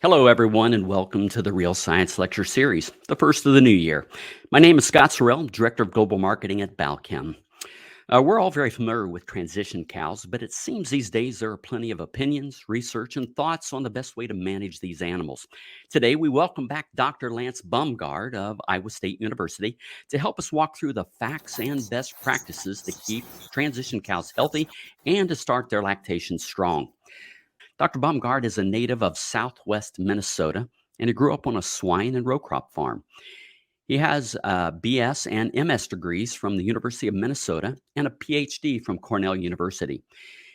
Hello, everyone, and welcome to the Real Science Lecture Series, the first of the new year. My name is Scott Sorrell, Director of Global Marketing at Balchem. We're all very familiar with transition cows, but it seems these days there are plenty of opinions, research, and thoughts on the best way to manage these animals. Today, we welcome back Dr. Lance Baumgard of Iowa State University to help us walk through the facts and best practices to keep transition cows healthy and to start their lactation strong. Dr. Baumgard is a native of southwest Minnesota, and he grew up on a swine and row crop farm. He has BS and MS degrees from the University of Minnesota and a PhD from Cornell University.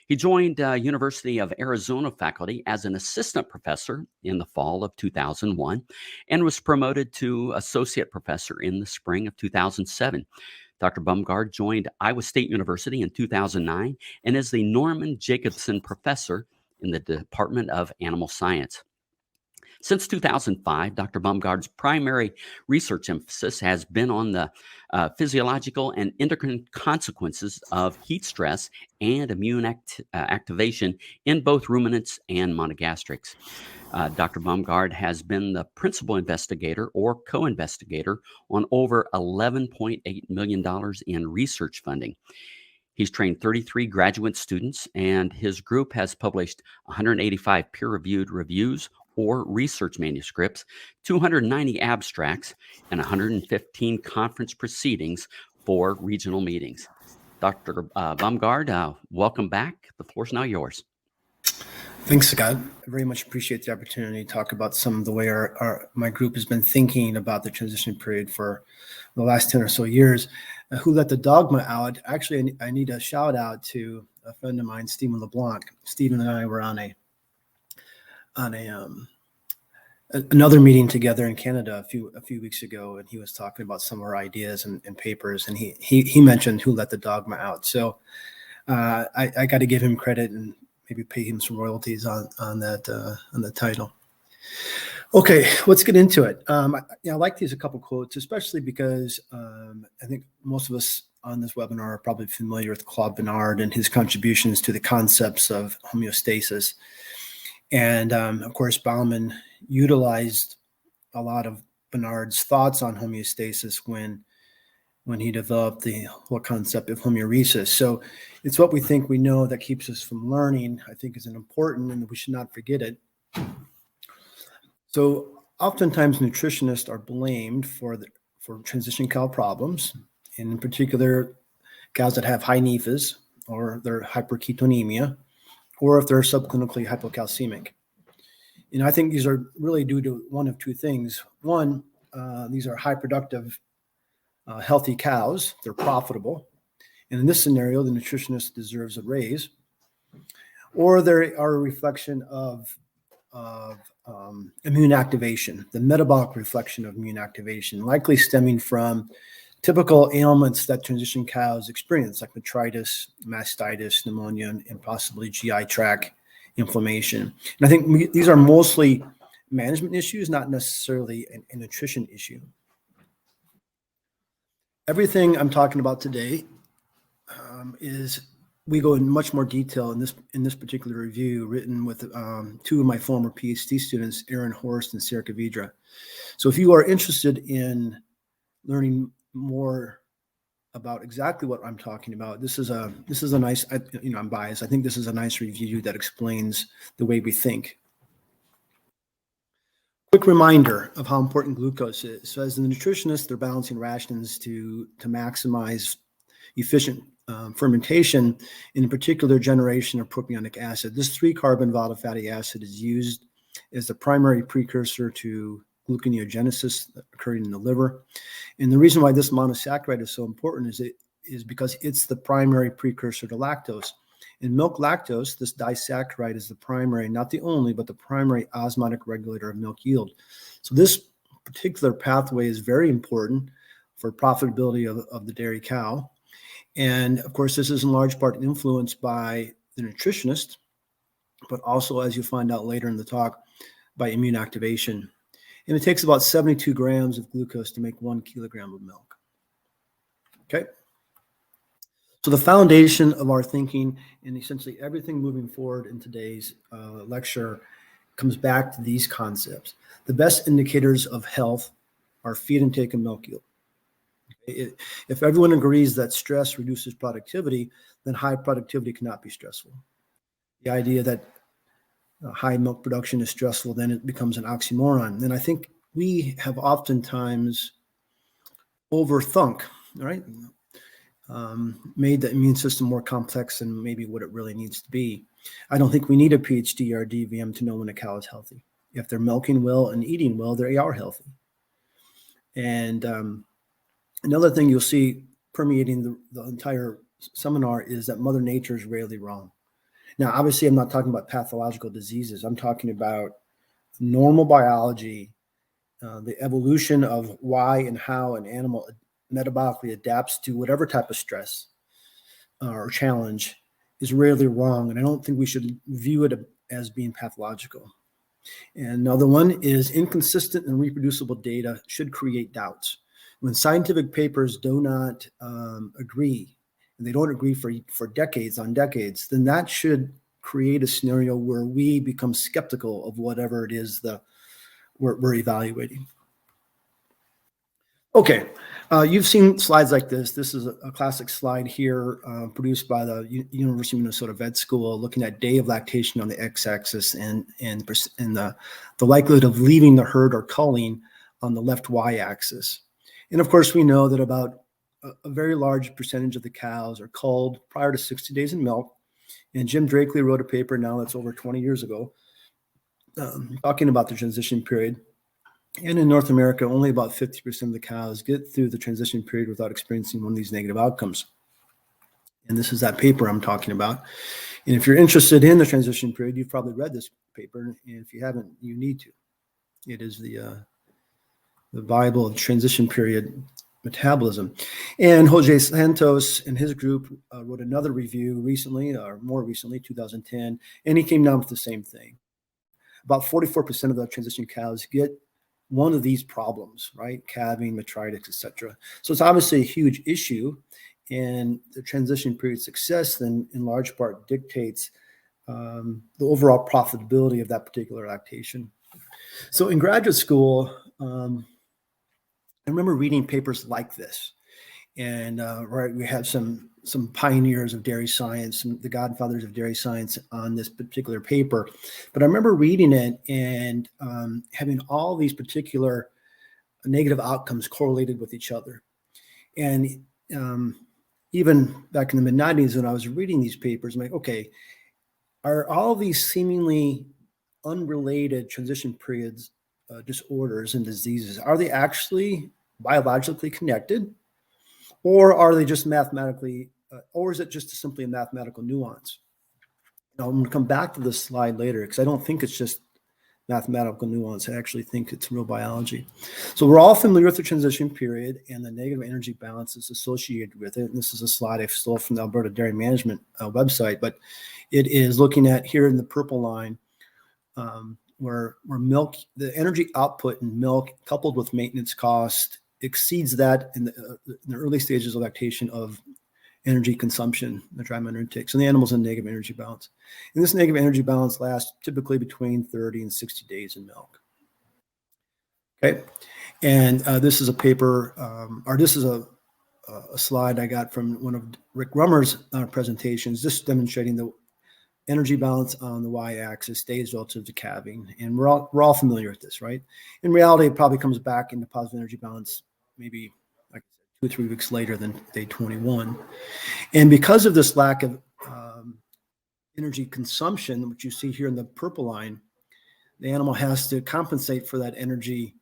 He joined University of Arizona faculty as an assistant professor in the fall of 2001 and was promoted to associate professor in the spring of 2007. Dr. Baumgard joined Iowa State University in 2009 and is the Norman Jacobson Professor in the Department of Animal Science. Since 2005, Dr. Baumgard's primary research emphasis has been on the physiological and endocrine consequences of heat stress and immune activation in both ruminants and monogastrics. Dr. Baumgard has been the principal investigator or co-investigator on over $11.8 million in research funding. He's trained 33 graduate students, and his group has published 185 peer-reviewed reviews or research manuscripts, 290 abstracts, and 115 conference proceedings for regional meetings. Dr. Baumgard, welcome back. The floor is now yours. Thanks, Scott. I very much appreciate the opportunity to talk about some of the way my group has been thinking about the transition period for the last 10 or so years. Who let the dogma out? Actually, I need a shout out to a friend of mine, Stephen LeBlanc. Stephen and I were on another meeting together in Canada a few weeks ago, and he was talking about some of our ideas and papers, and he mentioned who let the dogma out. So I got to give him credit and maybe pay him some royalties on the title. Okay, let's get into it. I like these a couple quotes, especially because I think most of us on this webinar are probably familiar with Claude Bernard and his contributions to the concepts of homeostasis. And of course, Bauman utilized a lot of Bernard's thoughts on homeostasis when he developed the whole concept of homeoresis. So it's what we think we know that keeps us from learning, I think is important, and we should not forget it. So oftentimes nutritionists are blamed for transition cow problems, and in particular, cows that have high NEFAs or they're hyperketonemia, or if they're subclinically hypocalcemic. And I think these are really due to one of two things. One, these are high productive, healthy cows. They're profitable. And in this scenario, the nutritionist deserves a raise. Or they are a reflection of immune activation, the metabolic reflection of immune activation, likely stemming from typical ailments that transition cows experience, like metritis, mastitis, pneumonia, and possibly GI tract inflammation. And I think these are mostly management issues, not necessarily a nutrition issue. Everything I'm talking about today we go in much more detail in this particular review, written with two of my former PhD students, Aaron Horst and Sarah Kavidra. So if you are interested in learning more about exactly what I'm talking about, this is a nice, I'm biased. I think this is a nice review that explains the way we think. Quick reminder of how important glucose is. So as a nutritionist, they're balancing rations to maximize efficient fermentation, in particular generation of propionic acid. This 3-carbon volatile fatty acid is used as the primary precursor to gluconeogenesis occurring in the liver. And the reason why this monosaccharide is so important is because it's the primary precursor to lactose. In milk lactose, this disaccharide is the primary, not the only, but the primary osmotic regulator of milk yield. So this particular pathway is very important for profitability of the dairy cow. And of course, this is in large part influenced by the nutritionist, but also, as you find out later in the talk, by immune activation. And it takes about 72 grams of glucose to make 1 kilogram of milk. Okay. So the foundation of our thinking and essentially everything moving forward in today's lecture comes back to these concepts. The best indicators of health are feed intake and milk yield. If everyone agrees that stress reduces productivity, then high productivity cannot be stressful. The idea that high milk production is stressful, then it becomes an oxymoron. And I think we have oftentimes overthunk, right? Made the immune system more complex than maybe what it really needs to be. I don't think we need a PhD or a DVM to know when a cow is healthy. If they're milking well and eating well, they are healthy. And another thing you'll see permeating the entire seminar is that Mother Nature is rarely wrong. Now, obviously, I'm not talking about pathological diseases. I'm talking about normal biology, the evolution of why and how an animal metabolically adapts to whatever type of stress or challenge is rarely wrong. And I don't think we should view it as being pathological. And another one is inconsistent and reproducible data should create doubts. When scientific papers do not agree, and they don't agree for decades on decades, then that should create a scenario where we become skeptical of whatever it is that we're evaluating. Okay, you've seen slides like this. This is a classic slide here produced by the University of Minnesota Vet School, looking at day of lactation on the x-axis and the likelihood of leaving the herd or culling on the left y-axis. And of course, we know that about a very large percentage of the cows are culled prior to 60 days in milk. And Jim Drakely wrote a paper now that's over 20 years ago talking about the transition period. And in North America, only about 50% of the cows get through the transition period without experiencing one of these negative outcomes. And this is that paper I'm talking about. And if you're interested in the transition period, you've probably read this paper. And if you haven't, you need to. It is the Bible of transition period metabolism. And Jose Santos and his group wrote another review recently, or more recently, 2010, and he came down with the same thing. About 44% of the transition cows get one of these problems, right? Calving, metritis, etc. So it's obviously a huge issue, and the transition period success then in large part dictates the overall profitability of that particular lactation. So in graduate school, I remember reading papers like this, and right, we had some pioneers of dairy science, the godfathers of dairy science on this particular paper. But I remember reading it and having all these particular negative outcomes correlated with each other. And even back in the mid-90s when I was reading these papers, I'm like, okay, are all these seemingly unrelated transition periods disorders and diseases, are they actually biologically connected? Or are they just mathematically, or is it just simply a mathematical nuance? Now, I'm going to come back to this slide later because I don't think it's just mathematical nuance. I actually think it's real biology. So we're all familiar with the transition period and the negative energy balances associated with it. And this is a slide I stole from the Alberta Dairy Management website, but it is looking at here in the purple line where milk, the energy output in milk coupled with maintenance cost exceeds that in the early stages of lactation of energy consumption, the dry matter intake. So the animal's in negative energy balance. And this negative energy balance lasts typically between 30 and 60 days in milk. Okay. And this is a paper, or this is a slide I got from one of Rick Rummer's presentations, just demonstrating the energy balance on the y-axis stays relative to calving. And we're all familiar with this, right? In reality, it probably comes back into positive energy balance maybe like 2 or 3 weeks later than day 21. And because of this lack of energy consumption, which you see here in the purple line, the animal has to compensate for that energy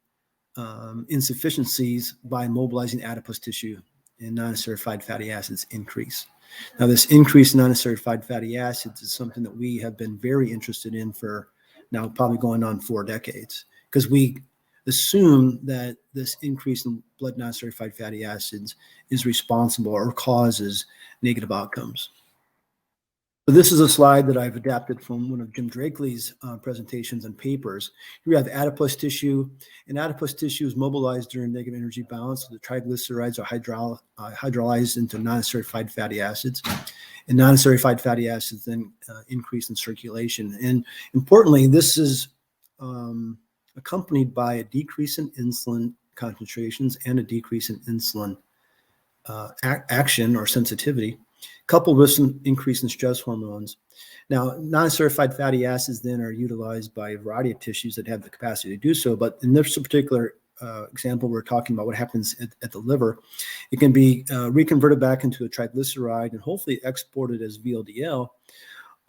insufficiencies by mobilizing adipose tissue, and non-esterified fatty acids increase. Now, this increase in non-esterified fatty acids is something that we have been very interested in for now probably going on 4 decades, because we assume that this increase in blood non-esterified fatty acids is responsible or causes negative outcomes. So this is a slide that I've adapted from one of Jim Drakely's presentations and papers. Here we have adipose tissue, and adipose tissue is mobilized during negative energy balance. So the triglycerides are hydrolyzed into non-esterified fatty acids, and non-esterified fatty acids then increase in circulation. And importantly, this is accompanied by a decrease in insulin concentrations and a decrease in insulin action or sensitivity, coupled with some increase in stress hormones. Now, non-certified fatty acids then are utilized by a variety of tissues that have the capacity to do so, but in this particular example, we're talking about what happens at the liver. It can be reconverted back into a triglyceride and hopefully exported as VLDL,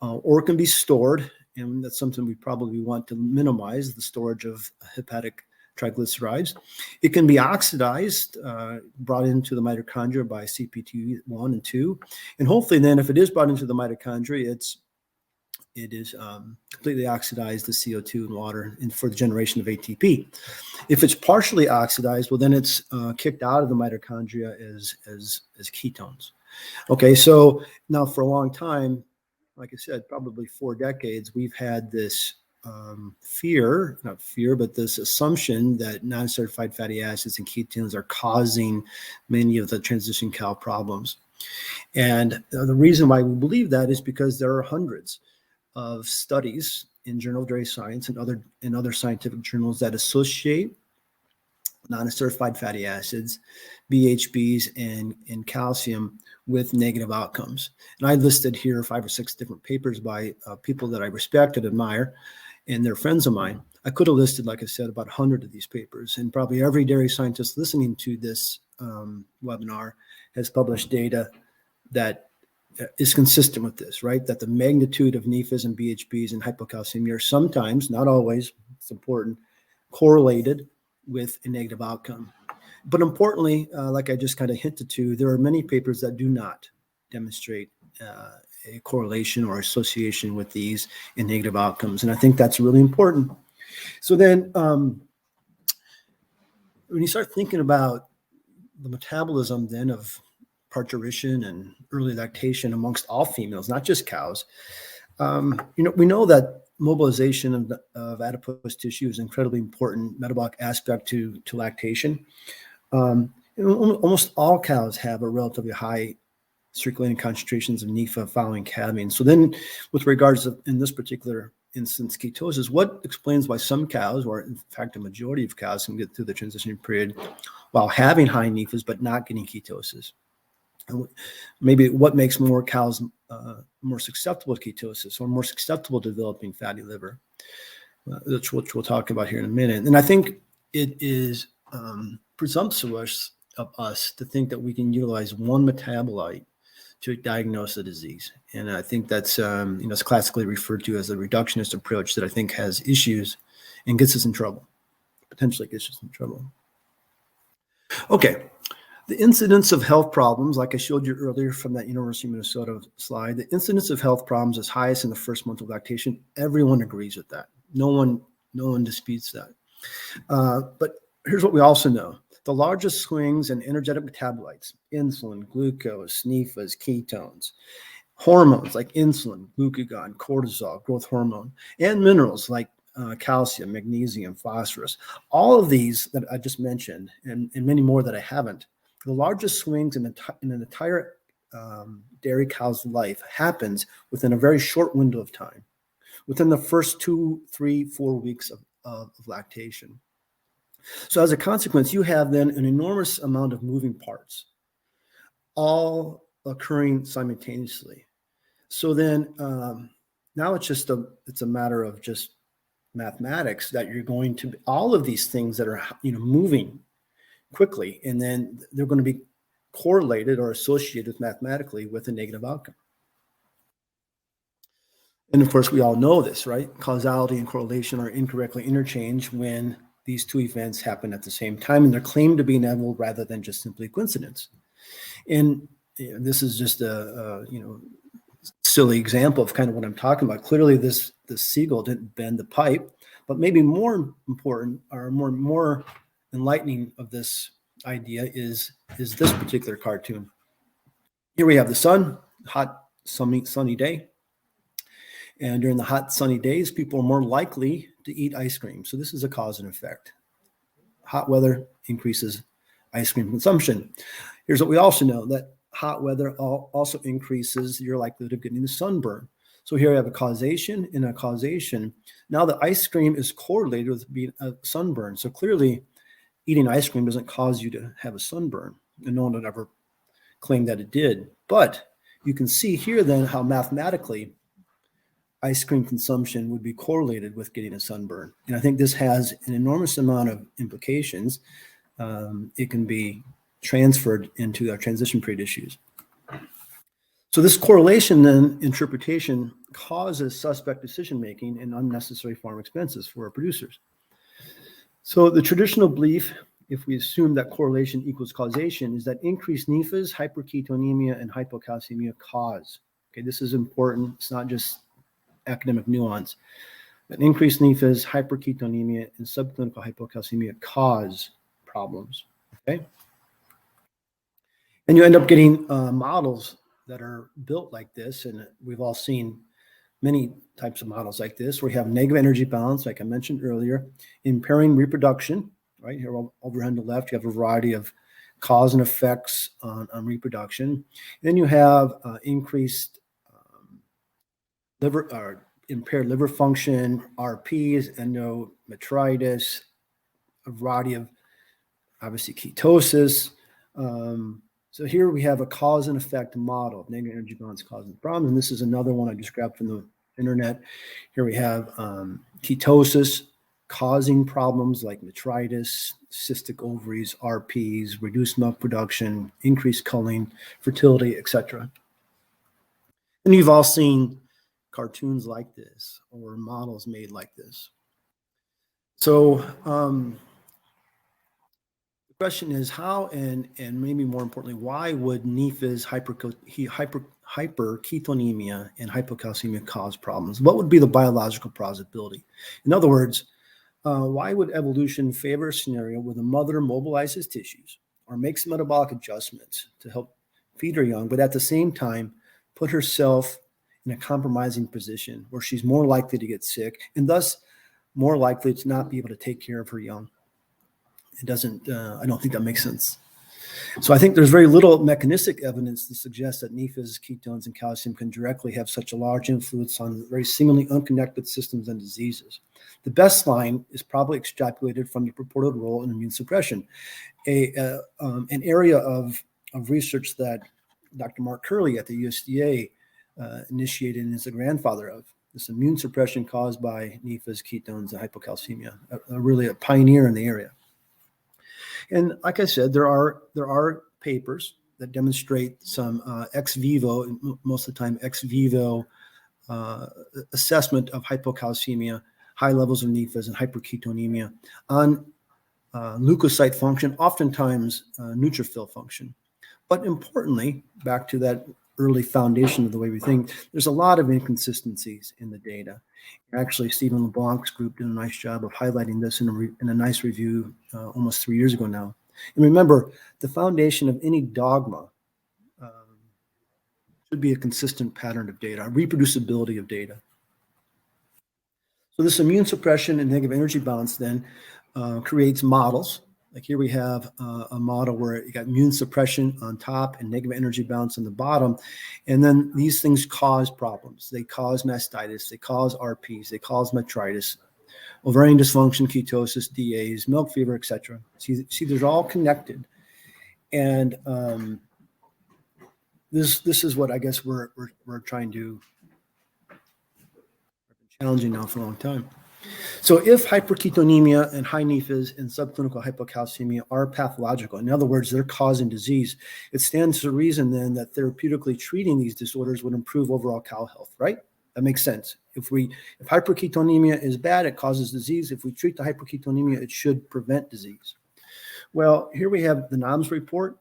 or it can be stored, and that's something we probably want to minimize, the storage of hepatic triglycerides. It can be oxidized, brought into the mitochondria by CPT1 and 2, and hopefully then if it is brought into the mitochondria, it is completely oxidized to CO2 and water and for the generation of ATP. If it's partially oxidized, well, then it's kicked out of the mitochondria as ketones. Okay, so now for a long time, like I said, probably 4 decades, we've had this this assumption that non-certified fatty acids and ketones are causing many of the transition cal problems. And the reason why we believe that is because there are hundreds of studies in Journal of Dairy Science and other scientific journals that associate non-certified fatty acids, BHBs, and calcium with negative outcomes. And I listed here 5 or 6 different papers by people that I respect and admire, and they're friends of mine. I could have listed, like I said, about 100 of these papers, and probably every dairy scientist listening to this webinar has published data that is consistent with this, right? That the magnitude of NEFAs and BHBs and hypocalcemia are sometimes, not always, it's important, correlated with a negative outcome. But importantly, like I just kind of hinted to, there are many papers that do not demonstrate a correlation or association with these in negative outcomes. And I think that's really important. So then when you start thinking about the metabolism then of parturition and early lactation amongst all females, not just cows, we know that mobilization of adipose tissue is an incredibly important metabolic aspect to lactation. Almost all cows have a relatively high circulating concentrations of NEFA following calving. So then with regards to, in this particular instance, ketosis, what explains why some cows, or in fact a majority of cows, can get through the transition period while having high NEFAs but not getting ketosis? And maybe what makes more cows more susceptible to ketosis or more susceptible to developing fatty liver, which we'll talk about here in a minute. And I think it is presumptuous of us to think that we can utilize one metabolite to diagnose a disease. And I think that's it's classically referred to as the reductionist approach that I think has issues and gets us in trouble, potentially gets us in trouble. Okay. The incidence of health problems, like I showed you earlier from that University of Minnesota slide, the incidence of health problems is highest in the first month of lactation. Everyone agrees with that. No one disputes that. But here's what we also know. The largest swings in energetic metabolites, insulin, glucose, NEFAs, ketones, hormones like insulin, glucagon, cortisol, growth hormone, and minerals like calcium, magnesium, phosphorus, all of these that I just mentioned, and many more that I haven't, the largest swings in an entire dairy cow's life happens within a very short window of time, within the first 2, 3, 4 weeks of lactation. So as a consequence, you have then an enormous amount of moving parts, all occurring simultaneously. So then now it's a matter of just mathematics that you're going to all of these things that are moving quickly, and then they're going to be correlated or associated mathematically with a negative outcome. And of course, we all know this, right? Causality and correlation are incorrectly interchanged when these two events happen at the same time, and they're claimed to be inevitable rather than just simply coincidence. And this is just a silly example of kind of what I'm talking about. Clearly, this seagull didn't bend the pipe, but maybe more important or more enlightening of this idea is this particular cartoon. Here we have the sun, hot, sunny day. And during the hot, sunny days, people are more likely to eat ice cream. So this is a cause and effect. Hot weather increases ice cream consumption. Here's what we also know, that hot weather also increases your likelihood of getting a sunburn. So here I have a causation and a causation. Now the ice cream is correlated with being a sunburn. So clearly eating ice cream doesn't cause you to have a sunburn. And no one would ever claim that it did. But you can see here then how mathematically ice cream consumption would be correlated with getting a sunburn. And I think this has an enormous amount of implications. It can be transferred into our transition period issues. So this correlation then interpretation causes suspect decision-making and unnecessary farm expenses for our producers. So the traditional belief, if we assume that correlation equals causation, is that increased NEFAs, hyperketonemia, and hypocalcemia cause. Okay, this is important. It's not just academic nuance. But increased NEFAs, hyperketonemia, and subclinical hypocalcemia cause problems. Okay, and you end up getting models that are built like this, and we've all seen many types of models like this, where you have negative energy balance, like I mentioned earlier, impairing reproduction. Right here over on the left, you have a variety of cause and effects on reproduction. And then you have increased liver or impaired liver function, RPs, endometritis, a variety of obviously ketosis. So here we have a cause and effect model of negative energy balance causing the problem. And this is another one I just grabbed from the internet. Here we have ketosis causing problems like metritis, cystic ovaries, RPs, reduced milk production, increased culling, fertility, etc. And you've all seen cartoons like this or models made like this. So the question is how, and maybe more importantly, why would NEFAs, hyperketonemia, and hypocalcemia cause problems? What would be the biological plausibility? In other words, why would evolution favor a scenario where the mother mobilizes tissues or makes metabolic adjustments to help feed her young, but at the same time put herself in a compromising position where she's more likely to get sick and thus more likely to not be able to take care of her young? It doesn't, I don't think that makes sense. So I think there's very little mechanistic evidence to suggest that NEFAs, ketones, and calcium can directly have such a large influence on very seemingly unconnected systems and diseases. The best line is probably extrapolated from the purported role in immune suppression, an area of research that Dr. Mark Curley at the USDA initiated and is the grandfather of. This immune suppression caused by NEFAs, ketones, and hypocalcemia, really a pioneer in the area. And like I said, there are papers that demonstrate some ex vivo, most of the time ex vivo assessment of hypocalcemia, high levels of NEFAs, and hyperketonemia on leukocyte function, oftentimes neutrophil function. But importantly, back to that early foundation of the way we think, there's a lot of inconsistencies in the data. Actually, Stephen LeBlanc's group did a nice job of highlighting this in a nice review almost 3 years ago now. And remember, the foundation of any dogma should be a consistent pattern of data, a reproducibility of data. So this immune suppression and negative energy balance then creates models. Like here we have a model where you got immune suppression on top and negative energy balance on the bottom. And then these things cause problems. They cause mastitis, they cause RPs, they cause metritis, ovarian dysfunction, ketosis, DAs, milk fever, etc. See, they're all connected. And this is what I guess we're trying to challenging now for a long time. So if hyperketonemia and high NEFAs and subclinical hypocalcemia are pathological, in other words, they're causing disease, it stands to reason then that therapeutically treating these disorders would improve overall cow health, right? That makes sense. If hyperketonemia is bad, it causes disease. If we treat the hyperketonemia, it should prevent disease. Well, here we have the NOMS report,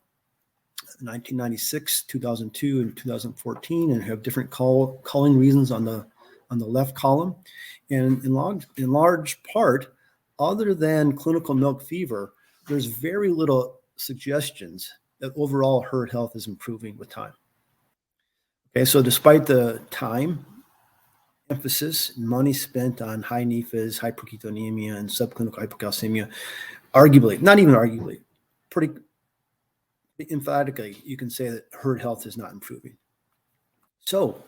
1996, 2002, and 2014, and have different culling reasons on the left column. And in large part, other than clinical milk fever, there's very little suggestions that overall herd health is improving with time. Okay, so despite the time, emphasis, and money spent on high NEFAs, hyperketonemia, and subclinical hypocalcemia, arguably, not even arguably, pretty emphatically, you can say that herd health is not improving. So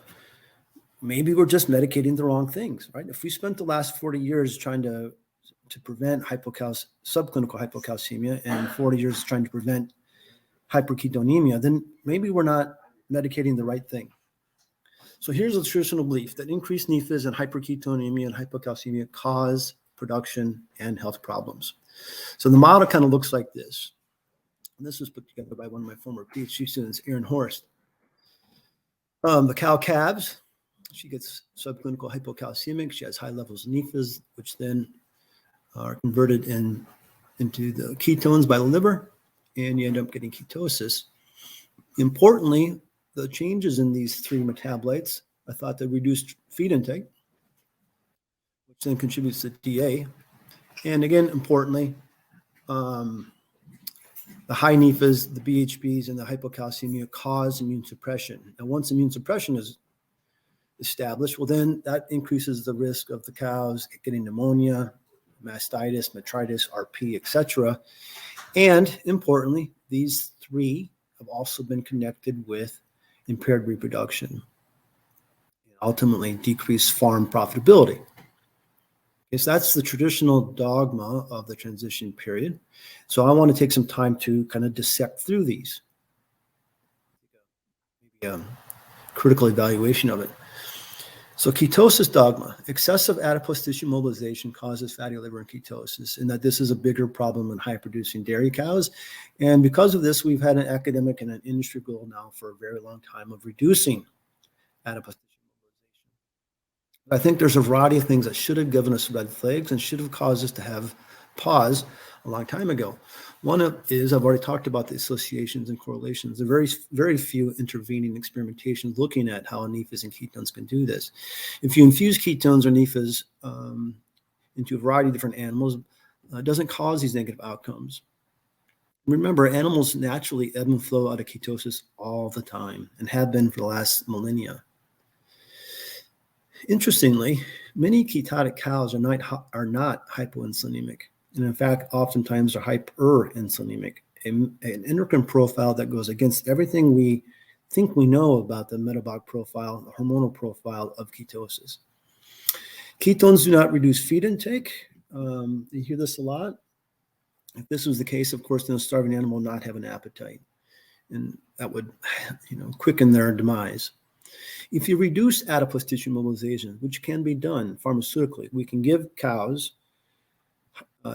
maybe we're just medicating the wrong things, right? If we spent the last 40 years trying to prevent subclinical hypocalcemia and 40 years trying to prevent hyperketonemia, then maybe we're not medicating the right thing. So here's a traditional belief that increased NEFAs and hyperketonemia and hypocalcemia cause production and health problems. So the model kind of looks like this. And this was put together by one of my former PhD students, Erin Horst. The cow calves, she gets subclinical hypocalcemic. She has high levels of NEFAs, which then are converted into the ketones by the liver, and you end up getting ketosis. Importantly, the changes in these three metabolites, I thought they reduced feed intake, which then contributes to DA. And again, importantly, the high NEFAs, the BHBs, and the hypocalcemia cause immune suppression. And once immune suppression is established, well, then that increases the risk of the cows getting pneumonia, mastitis, metritis, RP, etc. And importantly, these three have also been connected with impaired reproduction and ultimately decreased farm profitability. Okay, so that's the traditional dogma of the transition period. So I want to take some time to kind of dissect through these. Maybe a critical evaluation of it. So ketosis dogma, excessive adipose tissue mobilization causes fatty liver and ketosis, and that this is a bigger problem in high-producing dairy cows. And because of this, we've had an academic and an industry goal now for a very long time of reducing adipose tissue mobilization. I think there's a variety of things that should have given us red flags and should have caused us to have pause a long time ago. One is, I've already talked about the associations and correlations. There are very few intervening experimentations looking at how NEFAs and ketones can do this. If you infuse ketones or NEFAs into a variety of different animals, it doesn't cause these negative outcomes. Remember, animals naturally ebb and flow out of ketosis all the time and have been for the last millennia. Interestingly, many ketotic cows are not hypoinsulinemic. And in fact, oftentimes are hyperinsulinemic, an endocrine profile that goes against everything we think we know about the metabolic profile, the hormonal profile of ketosis. Ketones do not reduce feed intake. You hear this a lot. If this was the case, of course, then a starving animal would not have an appetite, and that would, quicken their demise. If you reduce adipose tissue mobilization, which can be done pharmaceutically, we can give cows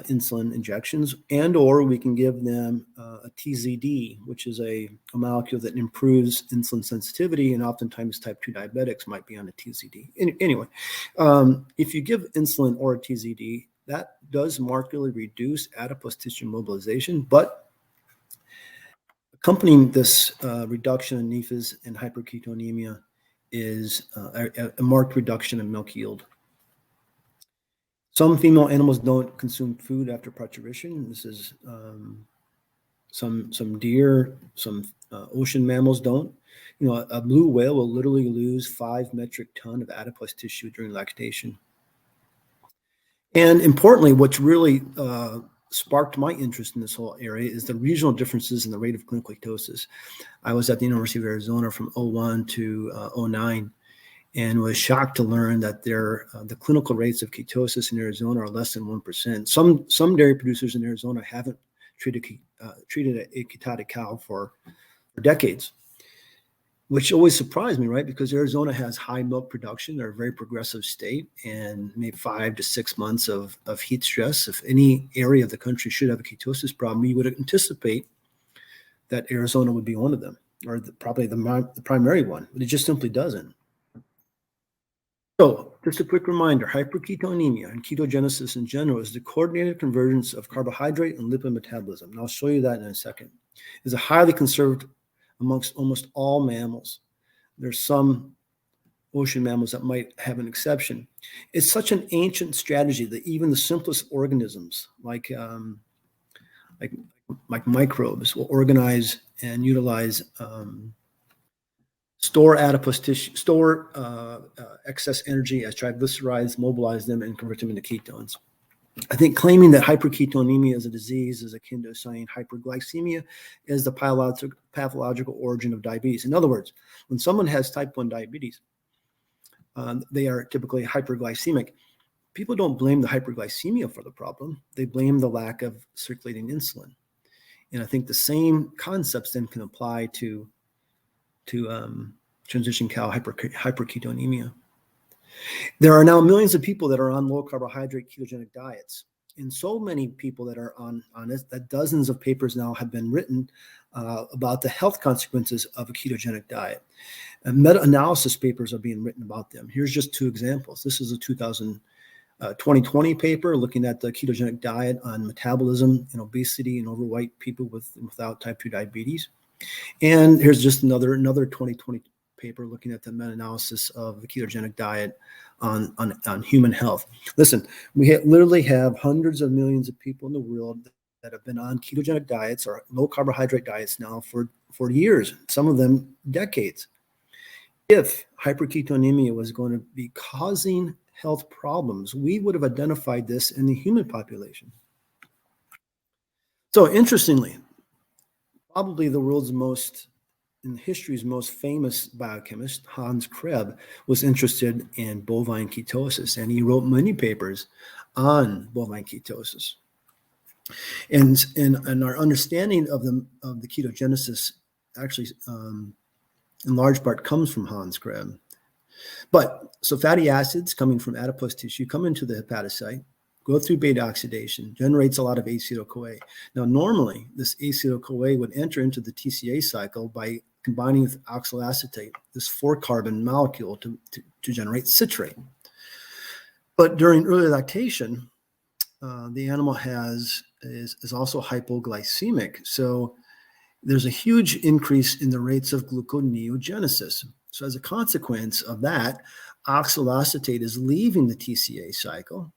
insulin injections, and or we can give them a TZD, which is a molecule that improves insulin sensitivity, and oftentimes type 2 diabetics might be on a TZD. Anyway, if you give insulin or a TZD, that does markedly reduce adipose tissue mobilization, but accompanying this reduction in NEFAs and hyperketonemia is a marked reduction in milk yield. Some female animals don't consume food after parturition. This is some deer, some ocean mammals don't. A blue whale will literally lose 5 metric ton of adipose tissue during lactation. And importantly, what's really sparked my interest in this whole area is the regional differences in the rate of clinical ketosis. I was at the University of Arizona from 2001 to 2009. And was shocked to learn that the clinical rates of ketosis in Arizona are less than 1%. Some dairy producers in Arizona haven't treated a ketotic cow for decades, which always surprised me, right? Because Arizona has high milk production. They're a very progressive state, and maybe 5 to 6 months of heat stress. If any area of the country should have a ketosis problem, you would anticipate that Arizona would be one of them, or probably the primary one, but it just simply doesn't. So just a quick reminder, hyperketonemia and ketogenesis in general is the coordinated convergence of carbohydrate and lipid metabolism. And I'll show you that in a second. It's highly conserved amongst almost all mammals. There's some ocean mammals that might have an exception. It's such an ancient strategy that even the simplest organisms like microbes will organize and utilize store adipose tissue, store excess energy as triglycerides, mobilize them, and convert them into ketones. I think claiming that hyperketonemia is a disease is akin to saying hyperglycemia is the pathological origin of diabetes. In other words, when someone has type 1 diabetes, they are typically hyperglycemic. People don't blame the hyperglycemia for the problem. They blame the lack of circulating insulin. And I think the same concepts then can apply to transition cow hyperketonemia. There are now millions of people that are on low carbohydrate ketogenic diets. And so many people that are on it that dozens of papers now have been written about the health consequences of a ketogenic diet. And meta-analysis papers are being written about them. Here's just two examples. This is a 2020 paper looking at the ketogenic diet on metabolism and obesity in overweight people without type 2 diabetes. And here's just another 2020 paper looking at the meta-analysis of the ketogenic diet on human health. Listen, we literally have hundreds of millions of people in the world that have been on ketogenic diets or low carbohydrate diets now for years, some of them decades. If hyperketonemia was going to be causing health problems, we would have identified this in the human population. So interestingly, probably the world's in history's most famous biochemist, Hans Krebs, was interested in bovine ketosis, and he wrote many papers on bovine ketosis. And our understanding of the ketogenesis actually, in large part, comes from Hans Krebs. But so fatty acids coming from adipose tissue come into the hepatocyte, go through beta oxidation, generates a lot of acetyl-CoA. Now, normally, this acetyl-CoA would enter into the TCA cycle by combining with oxaloacetate, this 4-carbon molecule, to generate citrate. But during early lactation, the animal is also hypoglycemic. So there's a huge increase in the rates of gluconeogenesis. So as a consequence of that, oxaloacetate is leaving the TCA cycle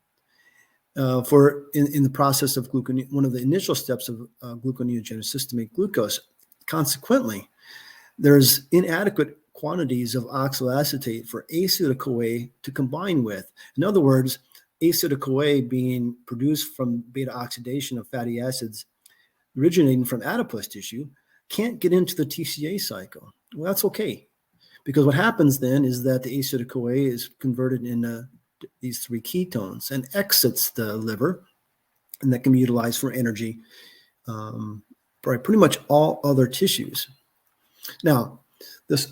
in the process of one of the initial steps of gluconeogenesis to make glucose. Consequently, there's inadequate quantities of oxaloacetate for acetyl-CoA to combine with. In other words, acetyl-CoA being produced from beta oxidation of fatty acids originating from adipose tissue can't get into the TCA cycle. Well, that's okay, because what happens then is that the acetyl-CoA is converted into these 3 ketones and exits the liver, and that can be utilized for energy by pretty much all other tissues. Now,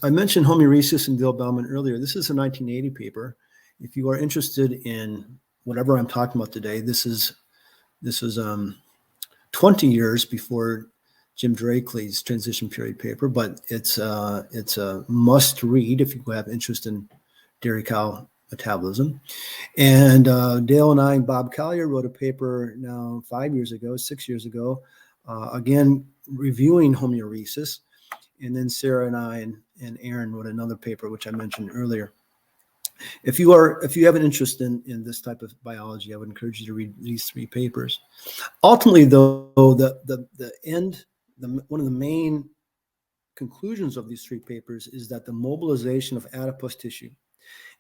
I mentioned homeostasis and Dale Bellman earlier. This is a 1980 paper. If you are interested in whatever I'm talking about today, this is 20 years before Jim Drakely's transition period paper, but it's a must read if you have interest in dairy cow metabolism. And Dale and I and Bob Collier wrote a paper now 6 years ago, again reviewing homeostasis. And then Sarah and I and Aaron wrote another paper, which I mentioned earlier. If you have an interest in this type of biology, I would encourage you to read these 3 papers. Ultimately, though, one of the main conclusions of these 3 papers is that the mobilization of adipose tissue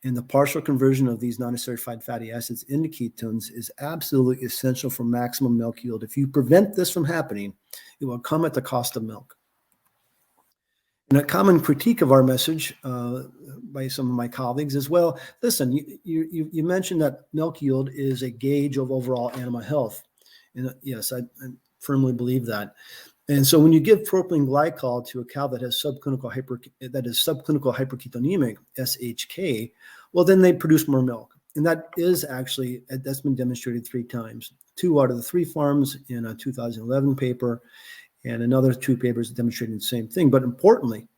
and the partial conversion of these non-esterified fatty acids into ketones is absolutely essential for maximum milk yield. If you prevent this from happening, it will come at the cost of milk. And a common critique of our message by some of my colleagues is, well, listen, you mentioned that milk yield is a gauge of overall animal health. And yes, I firmly believe that. And so when you give propylene glycol to a cow that is subclinical hyperketonemic, SHK, well, then they produce more milk. And that's been demonstrated 3 times. 2 out of the 3 farms in a 2011 paper, and another 2 papers demonstrating the same thing. But importantly,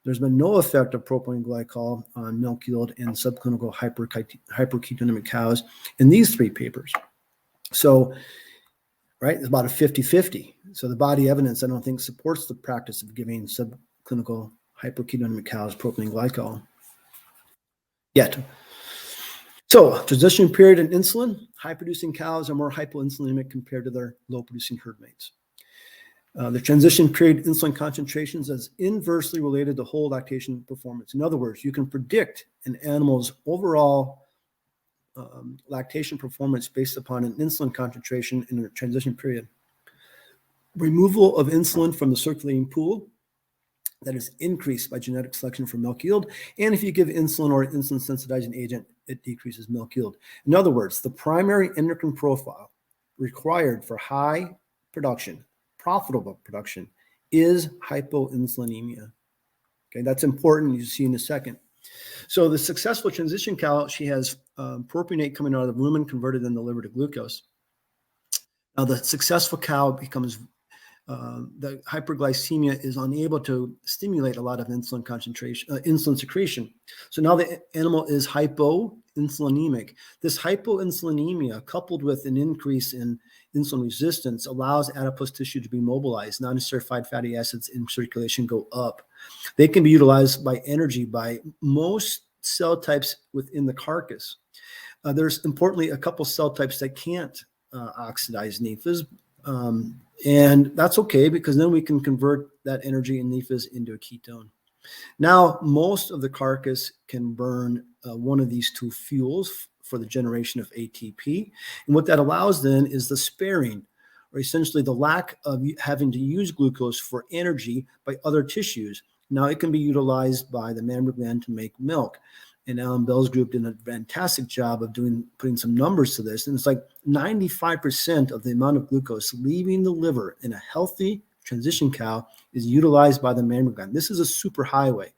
there's been no effect of propylene glycol on milk yield in subclinical hyperketonemia cows in these 3 papers. So, right, it's about a 50-50. So the body evidence, I don't think, supports the practice of giving subclinical hyperketonemia cows propylene glycol yet. So transition period and insulin, high-producing cows are more hypoinsulinemic compared to their low-producing herd mates. The transition period insulin concentrations is inversely related to whole lactation performance. In other words, you can predict an animal's overall lactation performance based upon an insulin concentration in a transition period. Removal of insulin from the circulating pool that is increased by genetic selection for milk yield. And if you give insulin or insulin sensitizing agent, it decreases milk yield. In other words, the primary endocrine profile required for high production, profitable production, is hypoinsulinemia. Okay, that's important. You see in a second. So the successful transition cow, she has propionate coming out of the rumen converted in the liver to glucose. Now the successful cow becomes the hyperglycemia is unable to stimulate a lot of insulin concentration, insulin secretion. So now the animal is hypoinsulinemic. This hypoinsulinemia, coupled with an increase in insulin resistance, allows adipose tissue to be mobilized. Non-esterified fatty acids in circulation go up. They can be utilized by energy by most cell types within the carcass. There's importantly a couple cell types that can't oxidize NEFAs. And that's okay, because then we can convert that energy in NEFAs into a ketone. Now, most of the carcass can burn one of these two fuels for the generation of ATP. And what that allows then is the sparing, or essentially the lack of having to use glucose for energy by other tissues. Now, it can be utilized by the mammary gland to make milk. And Alan Bell's group did a fantastic job of putting some numbers to this. And it's like 95% of the amount of glucose leaving the liver in a healthy transition cow is utilized by the mammary gland. This is a super highway,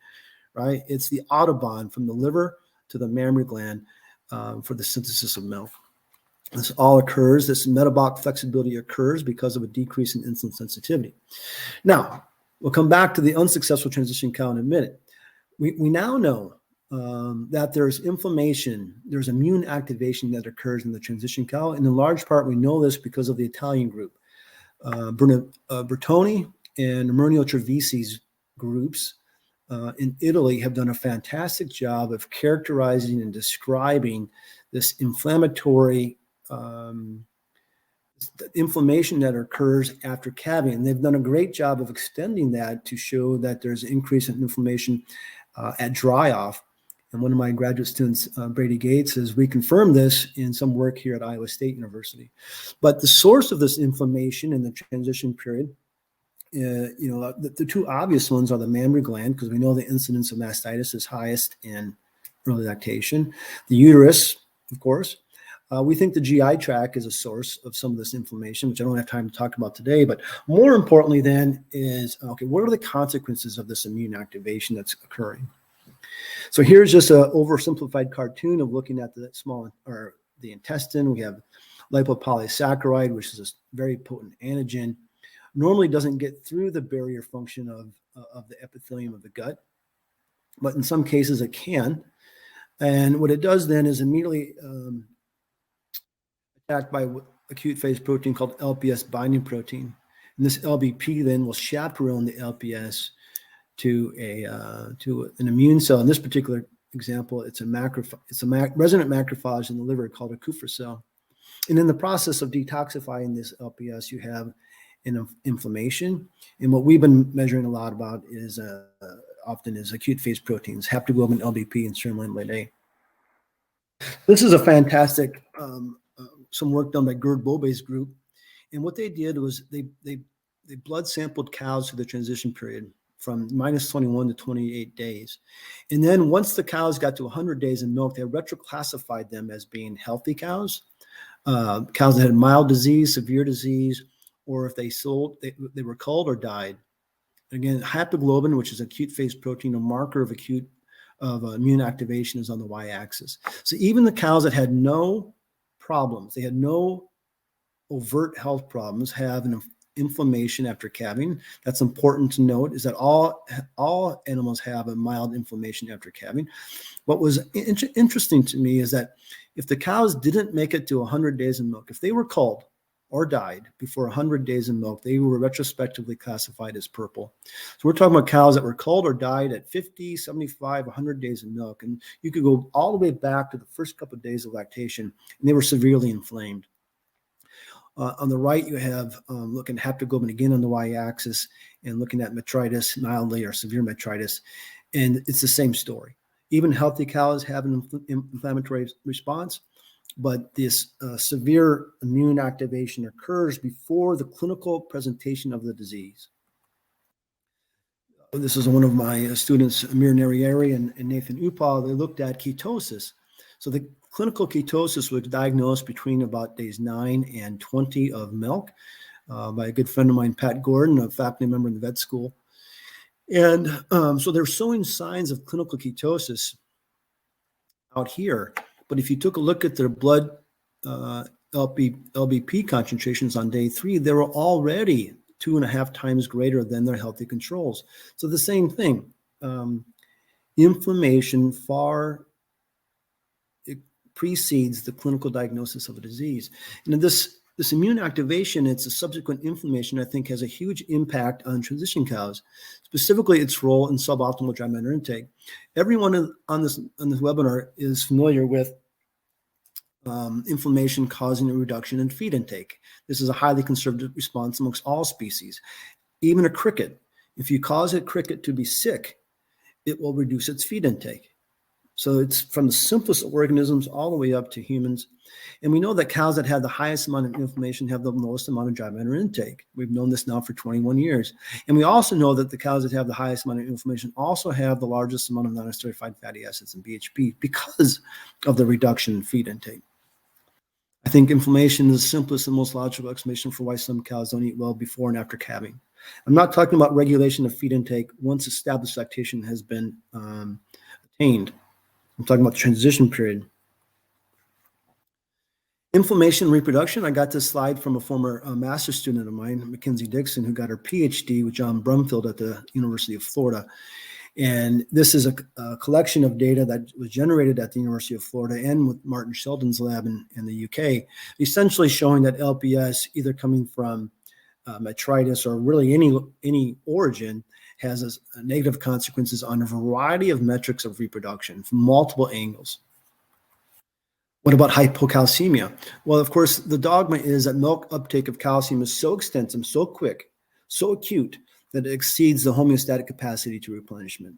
right? It's the Autobahn from the liver to the mammary gland for the synthesis of milk. This all occurs, this metabolic flexibility occurs because of a decrease in insulin sensitivity. Now, we'll come back to the unsuccessful transition cow in a minute. We now know that there's inflammation, there's immune activation that occurs in the transition cow. And in large part, we know this because of the Italian group. Bertoni and Murnio Trevisi's groups in Italy have done a fantastic job of characterizing and describing this inflammatory inflammation that occurs after calving. And they've done a great job of extending that to show that there's an increase in inflammation at dry off. And one of my graduate students, Brady Gates, has reconfirmed this in some work here at Iowa State University. But the source of this inflammation in the transition period, the two obvious ones are the mammary gland, because we know the incidence of mastitis is highest in early lactation. The uterus, of course. We think the GI tract is a source of some of this inflammation, which I don't have time to talk about today. But more importantly then is, okay, what are the consequences of this immune activation that's occurring? So here's just an oversimplified cartoon of looking at the the intestine. We have lipopolysaccharide, which is a very potent antigen. Normally doesn't get through the barrier function of the epithelium of the gut, but in some cases it can. And what it does then is immediately attacked by acute phase protein called LPS binding protein. And this LBP then will chaperone the LPS to an immune cell. In this particular example, it's a resident macrophage in the liver called a Kupffer cell. And in the process of detoxifying this LPS, you have an inflammation. And what we've been measuring a lot about is often is acute phase proteins, haptoglobin, LBP, and serum lambda A. This is a fantastic some work done by Gerd Bobe's group. And what they did was they blood sampled cows through the transition period from minus 21 to 28 days. And then once the cows got to 100 days in milk, they retroclassified them as being healthy cows, cows that had mild disease, severe disease, or if they were culled or died. Again, haptoglobin, which is acute phase protein, a marker of immune activation, is on the y-axis. So even the cows that had no problems, they had no overt health problems, have an inflammation after calving. That's important to note, is that all animals have a mild inflammation after calving. What was interesting to me is that if the cows didn't make it to 100 days in milk, if they were culled or died before 100 days in milk, they were retrospectively classified as purple. So we're talking about cows that were culled or died at 50, 75, 100 days in milk. And you could go all the way back to the first couple of days of lactation, and they were severely inflamed. On the right, you have looking at haptoglobin again on the y-axis and looking at metritis, mildly or severe metritis. And it's the same story. Even healthy cows have an inflammatory response, but this severe immune activation occurs before the clinical presentation of the disease. this is one of my students, Amir Nerieri and Nathan Upal. They looked at ketosis. So the clinical ketosis was diagnosed between about days 9 and 20 of milk by a good friend of mine, Pat Gordon, a faculty member in the vet school. And so they're showing signs of clinical ketosis out here. But if you took a look at their blood LBP concentrations on day 3, they were already 2.5 times greater than their healthy controls. So the same thing, inflammation far precedes the clinical diagnosis of a disease. And this immune activation, it's a subsequent inflammation, I think, has a huge impact on transition cows, specifically its role in suboptimal dry matter intake. Everyone on this webinar is familiar with inflammation causing a reduction in feed intake. This is a highly conservative response amongst all species. Even a cricket, if you cause a cricket to be sick, it will reduce its feed intake. So it's from the simplest organisms all the way up to humans. And we know that cows that have the highest amount of inflammation have the lowest amount of dry matter intake. We've known this now for 21 years. And we also know that the cows that have the highest amount of inflammation also have the largest amount of non-esterified fatty acids and BHB because of the reduction in feed intake. I think inflammation is the simplest and most logical explanation for why some cows don't eat well before and after calving. I'm not talking about regulation of feed intake once established lactation has been attained. I'm talking about the transition period. Inflammation reproduction. I got this slide from a former master's student of mine, Mackenzie Dixon, who got her PhD with John Brumfield at the University of Florida. And this is a collection of data that was generated at the University of Florida and with Martin Sheldon's lab in the UK, essentially showing that LPS, either coming from metritis or really any origin, has negative consequences on a variety of metrics of reproduction from multiple angles. What about hypocalcemia? Well, of course, the dogma is that milk uptake of calcium is so extensive, so quick, so acute, that it exceeds the homeostatic capacity to replenishment,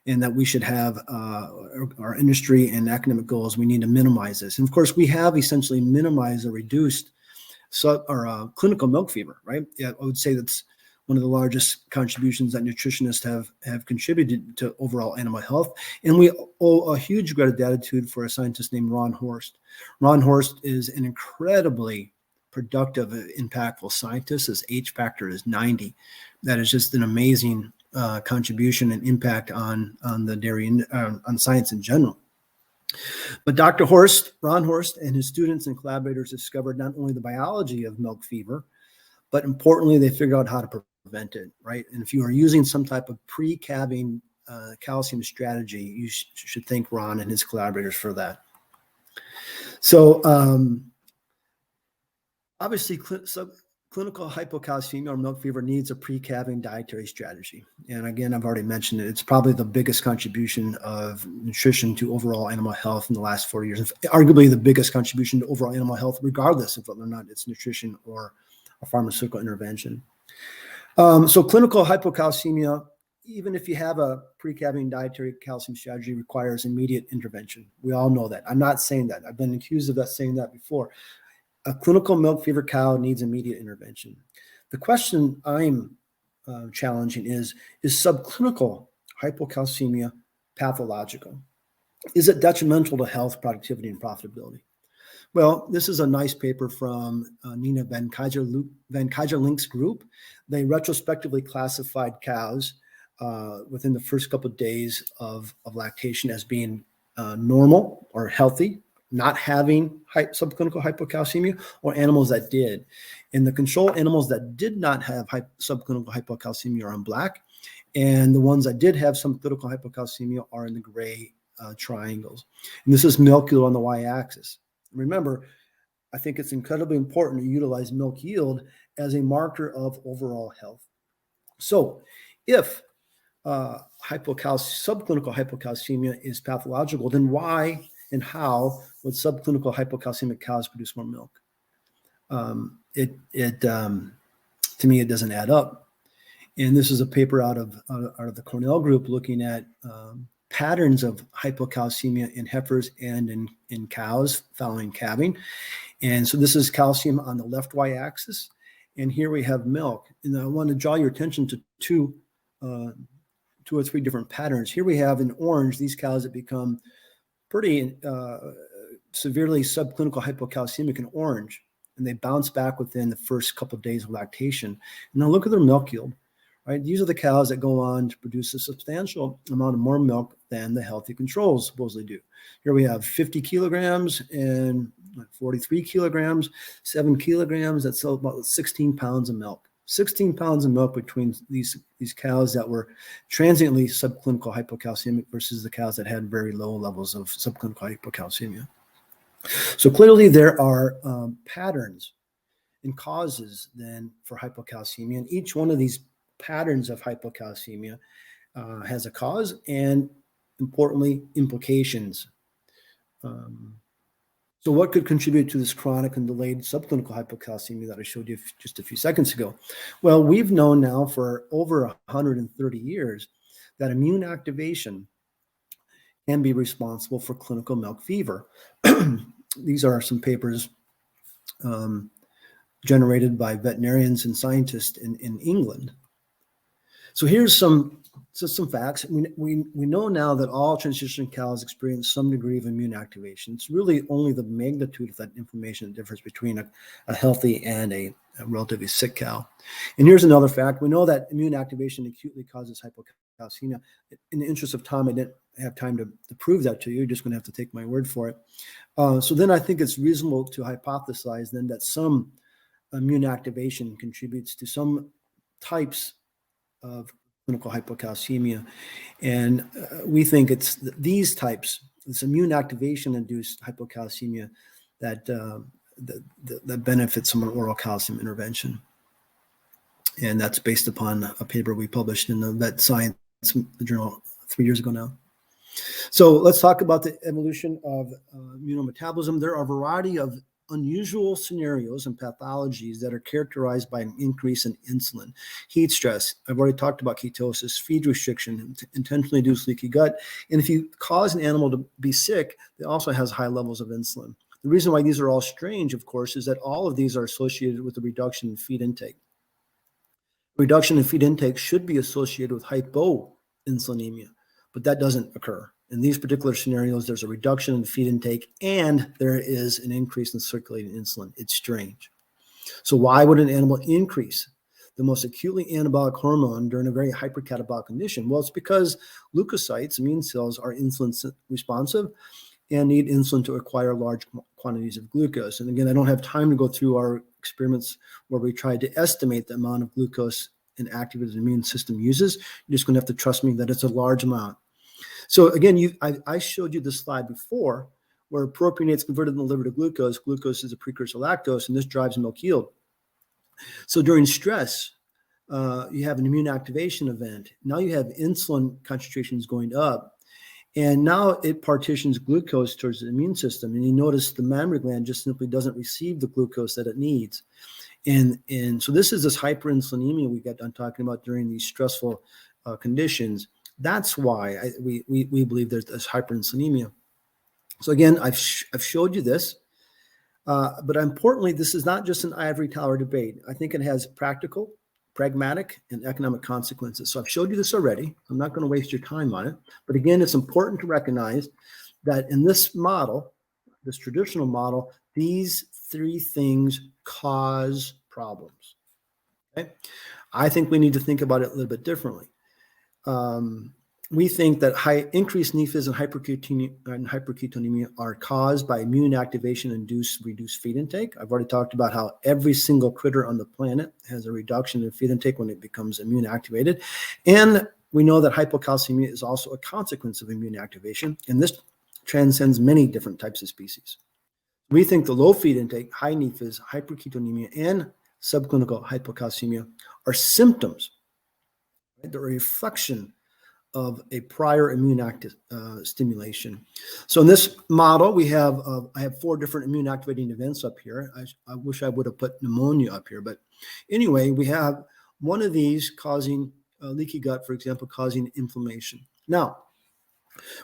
and that we should have our industry and academic goals. We need to minimize this. And of course, we have essentially minimized or reduced clinical milk fever, right? Yeah, I would say that's one of the largest contributions that nutritionists have contributed to overall animal health. And we owe a huge gratitude for a scientist named Ron Horst. Ron Horst is an incredibly productive, impactful scientist. His H factor is 90. That is just an amazing contribution and impact on the dairy on science in general. But Dr. Horst, Ron Horst, and his students and collaborators discovered not only the biology of milk fever, but importantly, they figured out how to prevent it, right? And if you are using some type of pre-calving calcium strategy, you should thank Ron and his collaborators for that. So obviously, clinical hypocalcemia or milk fever needs a pre-calving dietary strategy. And again, I've already mentioned it. It's probably the biggest contribution of nutrition to overall animal health in the last 40 years. Arguably the biggest contribution to overall animal health, regardless of whether or not it's nutrition or a pharmaceutical intervention. So clinical hypocalcemia, even if you have a pre-calving dietary calcium strategy, requires immediate intervention. We all know that. I'm not saying that. I've been accused of saying that before. A clinical milk fever cow needs immediate intervention. The question I'm challenging is subclinical hypocalcemia pathological? Is it detrimental to health, productivity, and profitability? Well, this is a nice paper from Nina Van Keizer-Link's group. They retrospectively classified cows within the first couple of days of lactation as being normal or healthy, not having subclinical hypocalcemia, or animals that did. And the control animals that did not have subclinical hypocalcemia are in black, and the ones that did have subclinical hypocalcemia are in the gray triangles. And this is milk yield on the y-axis. Remember, I think it's incredibly important to utilize milk yield as a marker of overall health. So if subclinical hypocalcemia is pathological, then why and how would subclinical hypocalcemic cows produce more milk? To me, it doesn't add up. And this is a paper out of the Cornell group looking at patterns of hypocalcemia in heifers and in cows following calving. And so this is calcium on the left y-axis, and here we have milk. And I want to draw your attention to two two or three different patterns. Here we have in orange these cows that become pretty severely subclinical hypocalcemic in orange, and they bounce back within the first couple of days of lactation. And now look at their milk yield, right? These are the cows that go on to produce a substantial amount of more milk than the healthy controls supposedly do. Here we have 50 kilograms and 43 kilograms, 7 kilograms. That's about 16 pounds of milk. 16 pounds of milk between these cows that were transiently subclinical hypocalcemic versus the cows that had very low levels of subclinical hypocalcemia. So clearly there are patterns and causes then for hypocalcemia, and each one of these patterns of hypocalcemia has a cause and, importantly, implications. So what could contribute to this chronic and delayed subclinical hypocalcemia that I showed you just a few seconds ago? Well, we've known now for over 130 years that immune activation can be responsible for clinical milk fever. These are some papers generated by veterinarians and scientists in England. So here's some facts. We know now that all transition cows experience some degree of immune activation. It's really only the magnitude of that inflammation that differs between a healthy and a relatively sick cow. And here's another fact. We know that immune activation acutely causes hypocalcemia. In the interest of time, I didn't have time to prove that to you. You're just going to have to take my word for it. So then I think it's reasonable to hypothesize then that some immune activation contributes to some types of clinical hypocalcemia. And we think it's these types, this immune activation-induced hypocalcemia that benefits from an oral calcium intervention. And that's based upon a paper we published in the Vet Science journal 3 years ago now. So let's talk about the evolution of immunometabolism. There are a variety of unusual scenarios and pathologies that are characterized by an increase in insulin, heat stress. I've already talked about ketosis, feed restriction, intentionally induced leaky gut. And if you cause an animal to be sick, it also has high levels of insulin. The reason why these are all strange, of course, is that all of these are associated with a reduction in feed intake. Reduction in feed intake should be associated with hypoinsulinemia, but that doesn't occur. In these particular scenarios, there's a reduction in feed intake and there is an increase in circulating insulin. It's strange. So why would an animal increase the most acutely anabolic hormone during a very hypercatabolic condition? Well, it's because leukocytes, immune cells, are insulin responsive and need insulin to acquire large quantities of glucose. And again, I don't have time to go through our experiments where we tried to estimate the amount of glucose an activated immune system uses. You're just going to have to trust me that it's a large amount. So again, I showed you this slide before where propionate is converted in the liver to glucose. Glucose is a precursor lactose, and this drives milk yield. So during stress, you have an immune activation event. Now you have insulin concentrations going up. And now it partitions glucose towards the immune system. And you notice the mammary gland just simply doesn't receive the glucose that it needs. And so this is this hyperinsulinemia we got done talking about during these stressful conditions. That's why we believe there's this hyperinsulinemia. So again, I've showed you this, but importantly, this is not just an ivory tower debate. I think it has practical, pragmatic, and economic consequences. So I've showed you this already. I'm not going to waste your time on it. But again, it's important to recognize that in this model, this traditional model, these three things cause problems. Okay? I think we need to think about it a little bit differently. We think that increased NEFAs and hyperketonemia are caused by immune activation-induced reduced feed intake. I've already talked about how every single critter on the planet has a reduction in feed intake when it becomes immune activated. And we know that hypocalcemia is also a consequence of immune activation, and this transcends many different types of species. We think the low feed intake, high NEFAs, hyperketonemia, and subclinical hypocalcemia are symptoms. The reflection of a prior immune active stimulation. So in this model, I have 4 different immune activating events up here. I wish I would have put pneumonia up here, but anyway, we have one of these causing leaky gut, for example, causing inflammation. Now,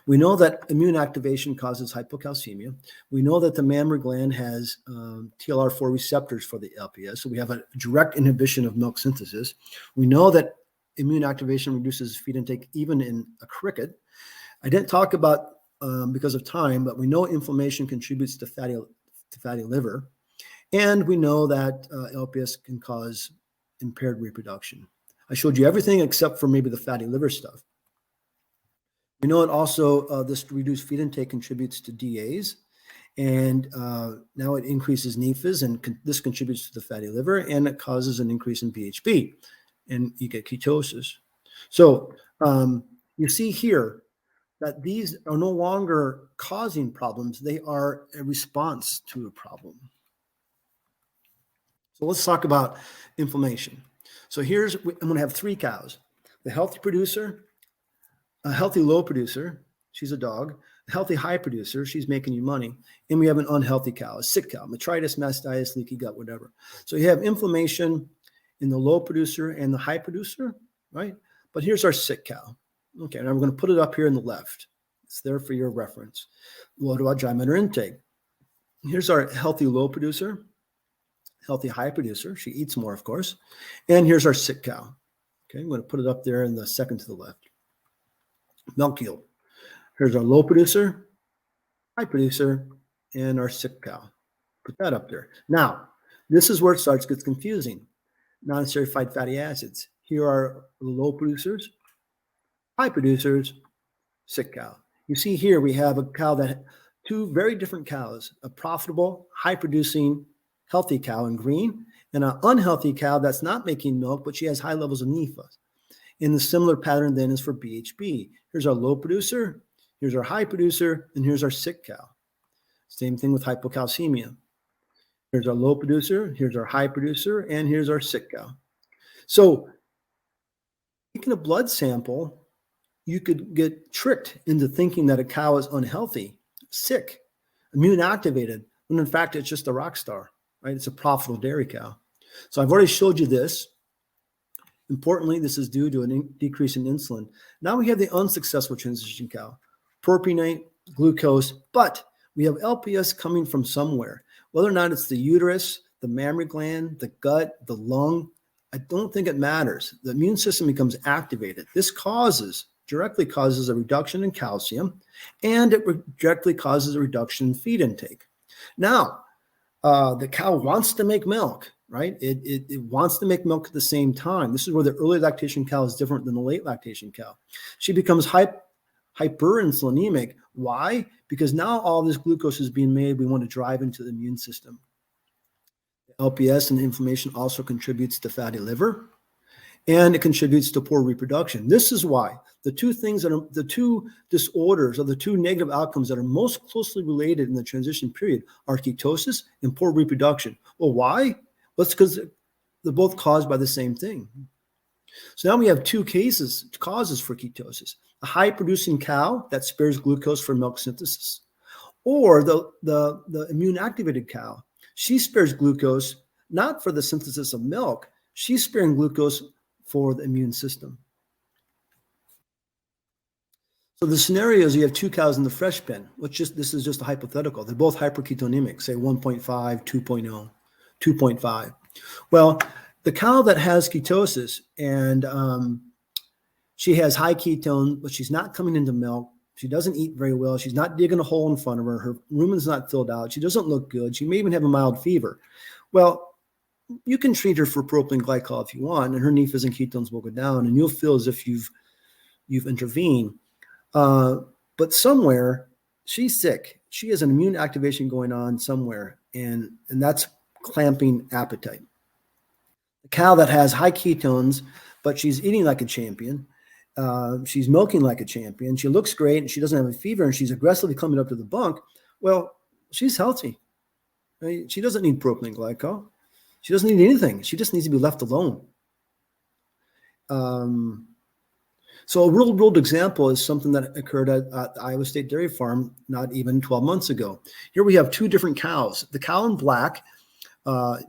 we know that immune activation causes hypocalcemia. We know that the mammary gland has TLR4 receptors for the LPS, so we have a direct inhibition of milk synthesis. We know that immune activation reduces feed intake even in a cricket. I didn't talk about, because of time, but we know inflammation contributes to fatty liver. And we know that LPS can cause impaired reproduction. I showed you everything except for maybe the fatty liver stuff. We know it also, this reduced feed intake contributes to DAs, and now it increases NEFAs, and this contributes to the fatty liver, and it causes an increase in BHB, and you get ketosis. So you see here that these are no longer causing problems, they are a response to a problem. So let's talk about inflammation. So I'm going to have 3 cows: the healthy producer, a healthy low producer, she's a dog, a healthy high producer, she's making you money, and we have an unhealthy cow, a sick cow, metritis, mastitis, leaky gut, whatever. So you have inflammation in the low producer and the high producer, right? But here's our sick cow. Okay, now we're going to put it up here in the left. It's there for your reference. What about dry matter intake? Here's our healthy low producer, healthy high producer. She eats more, of course. And here's our sick cow. Okay, I'm going to put it up there in the second to the left. Milk yield. Here's our low producer, high producer, and our sick cow. Put that up there. Now, this is where it starts to get confusing. Non-esterified fatty acids. Here are the low producers, high producers, sick cow. You see here we have a cow that 2 very different cows, a profitable, high-producing, healthy cow in green, and an unhealthy cow that's not making milk, but she has high levels of NEFA. And the similar pattern then is for BHB. Here's our low producer, here's our high producer, and here's our sick cow. Same thing with hypocalcemia. Here's our low producer, here's our high producer, and here's our sick cow. So taking a blood sample, you could get tricked into thinking that a cow is unhealthy, sick, immune activated, when in fact it's just a rock star, right? It's a profitable dairy cow. So I've already showed you this. Importantly, this is due to a decrease in insulin. Now we have the unsuccessful transition cow, propionate, glucose, but we have LPS coming from somewhere. Whether or not it's the uterus, the mammary gland, the gut, the lung, I don't think it matters. The immune system becomes activated. This directly causes a reduction in calcium, and it directly causes a reduction in feed intake. Now, the cow wants to make milk, right? It wants to make milk at the same time. This is where the early lactation cow is different than the late lactation cow. She becomes hyperinsulinemic. Why? Because now all this glucose is being made. We want to drive into the immune system. LPS and inflammation also contributes to fatty liver, and it contributes to poor reproduction. This is why the 2 disorders or the 2 negative outcomes that are most closely related in the transition period are ketosis and poor reproduction. Well, why? Well, it's because they're both caused by the same thing. So now we have 2 causes for ketosis: a high producing cow that spares glucose for milk synthesis, or the immune activated cow. She spares glucose not for the synthesis of milk. She's sparing glucose for the immune system. So the scenario is you have 2 cows in the fresh pen, this is just a hypothetical. They're both hyperketonemic, say 1.5, 2.0, 2.5. Well, the cow that has ketosis and she has high ketone, but she's not coming into milk. She doesn't eat very well. She's not digging a hole in front of her. Her rumen's not filled out. She doesn't look good. She may even have a mild fever. Well, you can treat her for propylene glycol if you want, and her NEFAs and ketones will go down, and you'll feel as if you've intervened. But somewhere she's sick. She has an immune activation going on somewhere, and that's clamping appetite. The cow that has high ketones, but she's eating like a champion. She's milking like a champion. She looks great, and she doesn't have a fever, and she's aggressively coming up to the bunk. Well, she's healthy. Right? She doesn't need propylene glycol. She doesn't need anything. She just needs to be left alone. So a real-world example is something that occurred at Iowa State Dairy Farm not even 12 months ago. Here we have 2 different cows. The cow in black,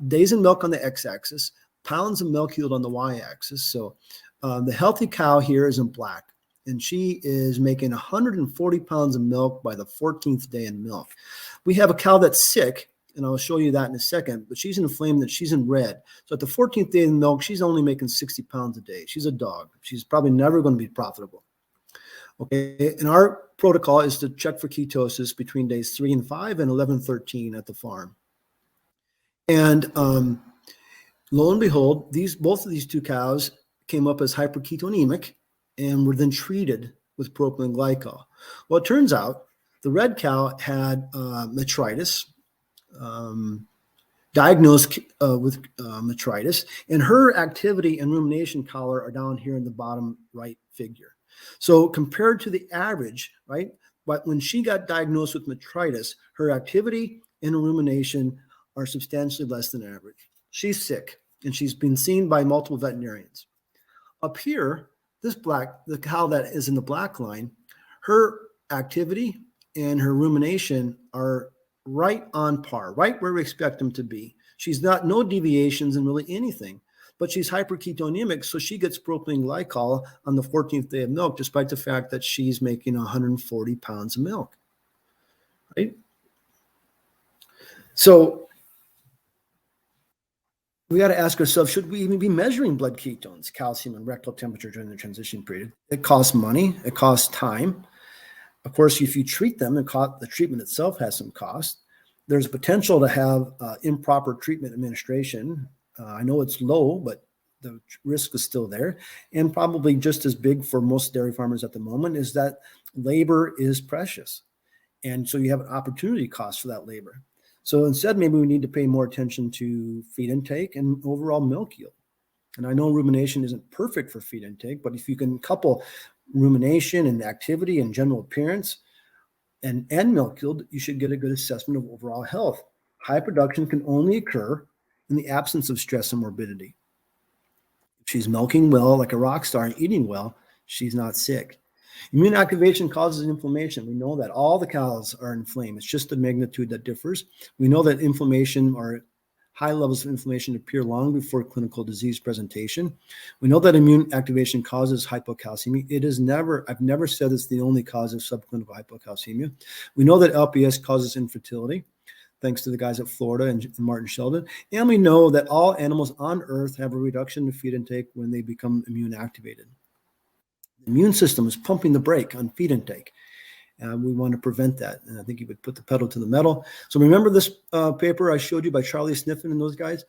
days in milk on the x-axis, pounds of milk yield on the y-axis. So the healthy cow here is in black, and she is making 140 pounds of milk by the 14th day in milk. We have a cow that's sick, and I'll show you that in a second, but she's inflamed, that she's in red. So at the 14th day of the milk, she's only making 60 pounds a day. She's a dog. She's probably never going to be profitable. Okay, and our protocol is to check for ketosis between days 3 and 5 and 11, 13 at the farm. And lo and behold, both of these two cows came up as hyperketonemic and were then treated with propylene glycol. Well, it turns out the red cow had metritis, diagnosed with metritis, and her activity and rumination collar are down here in the bottom right figure. So compared to the average, right, but when she got diagnosed with metritis, her activity and rumination are substantially less than average. She's sick, and she's been seen by multiple veterinarians. Up here, the cow that is in the black line, her activity and her rumination are right on par, right where we expect them to be. She's got no deviations in really anything, but she's hyperketonemic, so she gets propylene glycol on the 14th day of milk, despite the fact that she's making 140 pounds of milk, right? So we got to ask ourselves, should we even be measuring blood ketones, calcium, and rectal temperature during the transition period? It costs money. It costs time. Of course, if you treat them, the treatment itself has some cost. There's potential to have improper treatment administration. I know it's low, but the risk is still there. And probably just as big for most dairy farmers at the moment is that labor is precious. And so you have an opportunity cost for that labor. So instead, maybe we need to pay more attention to feed intake and overall milk yield. And I know rumination isn't perfect for feed intake, but if you can couple rumination and activity and general appearance and milk yield, you should get a good assessment of overall health. High production can only occur in the absence of stress and morbidity. If she's milking well, like a rock star, and eating well, she's not sick. Immune activation causes inflammation. We know that all the cows are inflamed. It's just the magnitude that differs. We know that inflammation or high levels of inflammation appear long before clinical disease presentation. We know that immune activation causes hypocalcemia. I've never said it's the only cause of subclinical hypocalcemia. We know that LPS causes infertility, thanks to the guys at Florida and Martin Sheldon. And we know that all animals on Earth have a reduction in feed intake when they become immune activated. The immune system is pumping the brake on feed intake. We want to prevent that. And I think you would put the pedal to the metal. So remember this paper I showed you by Charlie Sniffen and those guys?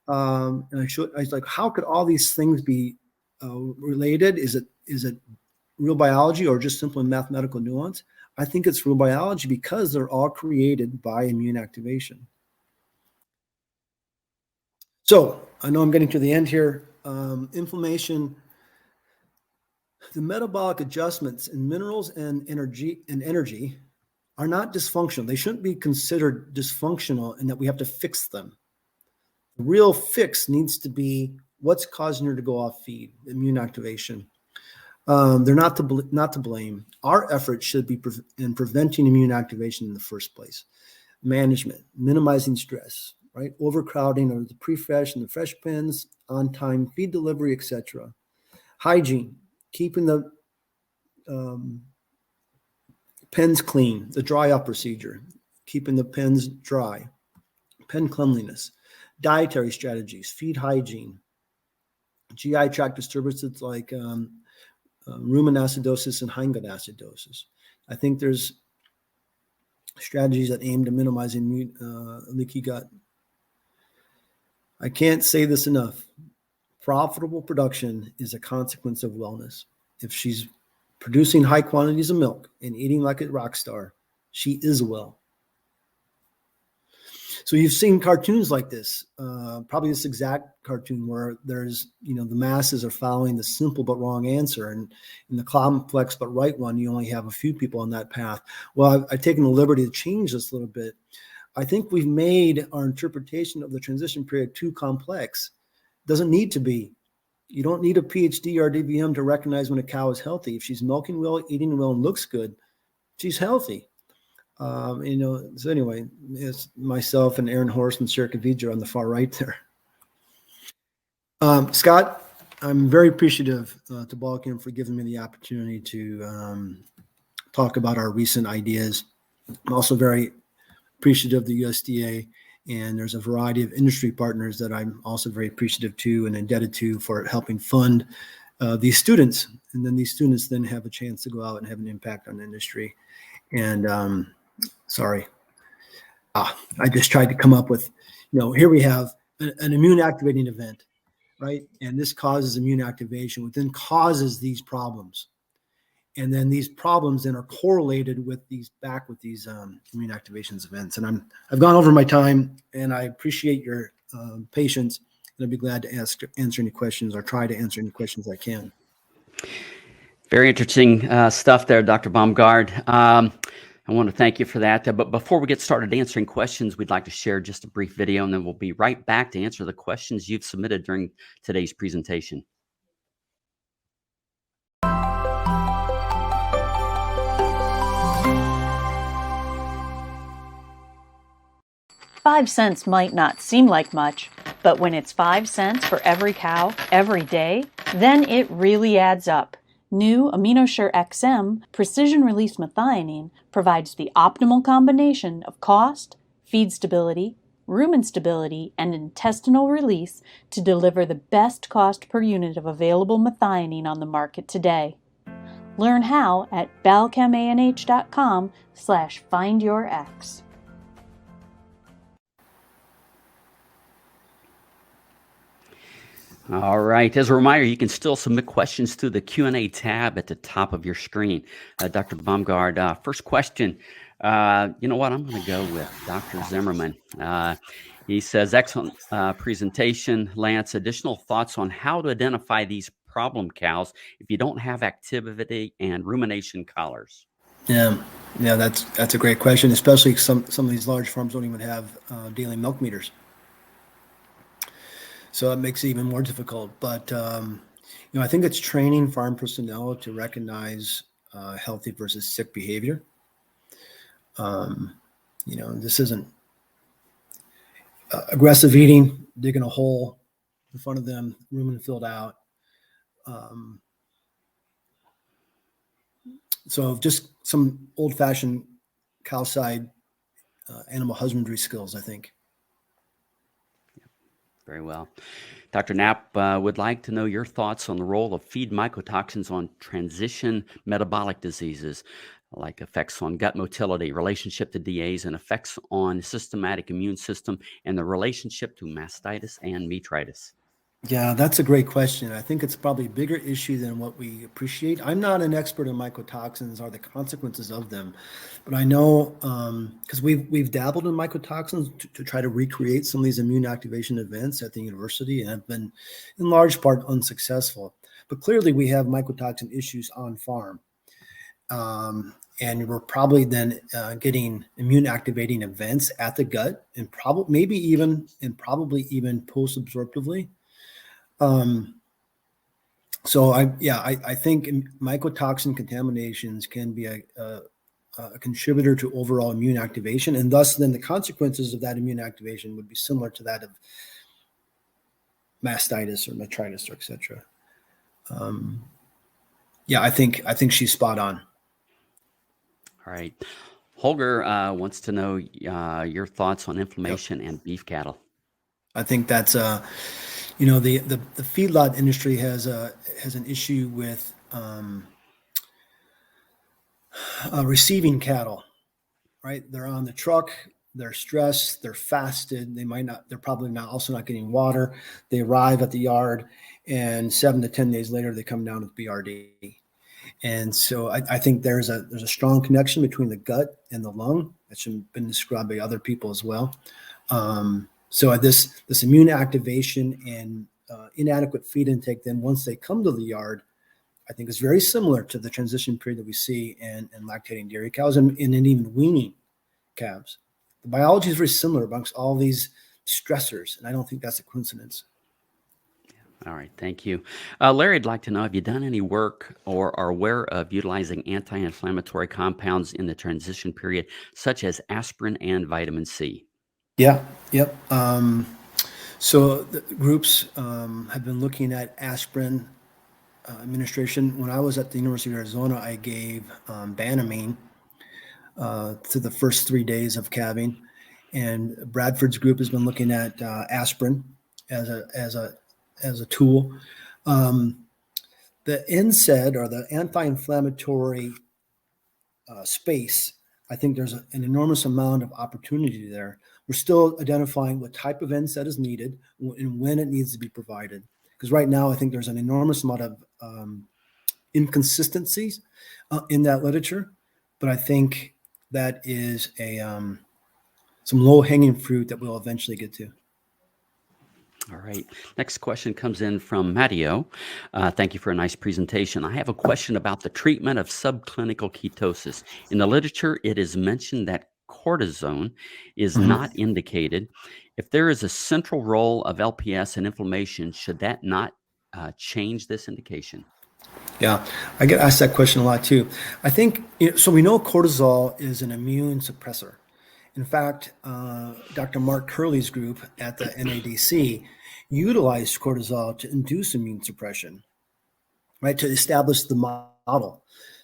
And I was like, how could all these things be related? Is it real biology or just simply mathematical nuance? I think it's real biology because they're all created by immune activation. So I know I'm getting to the end here. Inflammation. The metabolic adjustments in minerals and energy are not dysfunctional. They shouldn't be considered dysfunctional in that we have to fix them. The real fix needs to be what's causing her to go off feed, immune activation. They're not to blame. Our effort should be in preventing immune activation in the first place. Management, minimizing stress, right? Overcrowding of the pre-fresh and the fresh pens, on-time feed delivery, etc. Hygiene. Keeping the pens clean, the dry up procedure, keeping the pens dry, pen cleanliness, dietary strategies, feed hygiene, GI tract disturbances like rumen acidosis and hindgut acidosis. I think there's strategies that aim to minimize leaky gut. I can't say this enough. Profitable production is a consequence of wellness. If she's producing high quantities of milk and eating like a rock star, she is well. So you've seen cartoons like this, probably this exact cartoon where there's, the masses are following the simple but wrong answer. And in the complex but right one, you only have a few people on that path. Well, I've taken the liberty to change this a little bit. I think we've made our interpretation of the transition period too complex. Doesn't need to be. You don't need a PhD or DVM to recognize when a cow is healthy. If she's milking well, eating well, and looks good, she's healthy. So anyway, it's myself and Aaron Horst and Sarah Kavija on the far right there. Scott, I'm very appreciative to Balkan for giving me the opportunity to talk about our recent ideas. I'm also very appreciative of the USDA And there's a variety of industry partners that I'm also very appreciative to and indebted to for helping fund these students. And then these students then have a chance to go out and have an impact on the industry. And I just tried to come up with, here we have an immune activating event, right? And this causes immune activation, which then causes these problems. And then these problems then are correlated with these immune activations events. And I've gone over my time, and I appreciate your patience. And I'd be glad to answer any questions or try to answer any questions I can. Very interesting stuff there, Dr. Baumgard. I want to thank you for that. But before we get started answering questions, we'd like to share just a brief video, and then we'll be right back to answer the questions you've submitted during today's presentation. 5 cents might not seem like much, but when it's 5 cents for every cow every day, then it really adds up. New AminoSure XM precision-release methionine provides the optimal combination of cost, feed stability, rumen stability, and intestinal release to deliver the best cost per unit of available methionine on the market today. Learn how at balchemanh.com/findyourx. All right. As a reminder, you can still submit questions through the Q&A tab at the top of your screen. Dr. Baumgard, first question. You know what? I'm going to go with Dr. Zimmerman. He says, excellent presentation, Lance. Additional thoughts on how to identify these problem cows if you don't have activity and rumination collars? Yeah, that's a great question, especially some of these large farms don't even have daily milk meters. So it makes it even more difficult. But, I think it's training farm personnel to recognize healthy versus sick behavior. This isn't aggressive eating, digging a hole in front of them, rumen filled out. So just some old-fashioned cow-side animal husbandry skills, I think. Very well. Dr. Knapp would like to know your thoughts on the role of feed mycotoxins on transition metabolic diseases, like effects on gut motility, relationship to DAs, and effects on systematic immune system, and the relationship to mastitis and metritis. Yeah, that's a great question. I think it's probably a bigger issue than what we appreciate. I'm not an expert in mycotoxins or the consequences of them, but I know because we've dabbled in mycotoxins to try to recreate some of these immune activation events at the university, and have been in large part unsuccessful. But clearly, we have mycotoxin issues on farm, and we're probably then getting immune activating events at the gut, and probably even post-absorptively. So I think mycotoxin contaminations can be a contributor to overall immune activation, and thus then the consequences of that immune activation would be similar to that of mastitis or metritis, or et cetera. I think she's spot on. All right. Holger wants to know your thoughts on inflammation and beef cattle. I think that's the feedlot industry has an issue with receiving cattle, right? They're on the truck, they're stressed, they're fasted, they're probably also not getting water. They arrive at the yard, and 7 to 10 days later, they come down with BRD. And so I think there's a strong connection between the gut and the lung. That's been described by other people as well. So this immune activation and inadequate feed intake, then once they come to the yard, I think is very similar to the transition period that we see in lactating dairy cows and even weaning calves. The biology is very similar amongst all these stressors, and I don't think that's a coincidence. All right, thank you. Larry, I'd like to know, have you done any work or are aware of utilizing anti-inflammatory compounds in the transition period, such as aspirin and vitamin C? Yeah, yep. So the groups have been looking at aspirin administration. When I was at the University of Arizona, I gave Banamine to the first 3 days of calving. And Bradford's group has been looking at aspirin as a tool. The NSAID, or the anti-inflammatory space, I think there's an enormous amount of opportunity there. We're still identifying what type of NSAID is needed and when it needs to be provided. Because right now, I think there's an enormous amount of inconsistencies in that literature. But I think that is some low-hanging fruit that we'll eventually get to. All right. Next question comes in from Matteo. Thank you for a nice presentation. I have a question about the treatment of subclinical ketosis. In the literature, it is mentioned that cortisone is not indicated. If there is a central role of LPS in inflammation, should that not change this indication? Yeah, I get asked that question a lot too. I think, so we know cortisol is an immune suppressor. In fact, Dr. Mark Curley's group at the NADC utilized cortisol to induce immune suppression, right, to establish the model.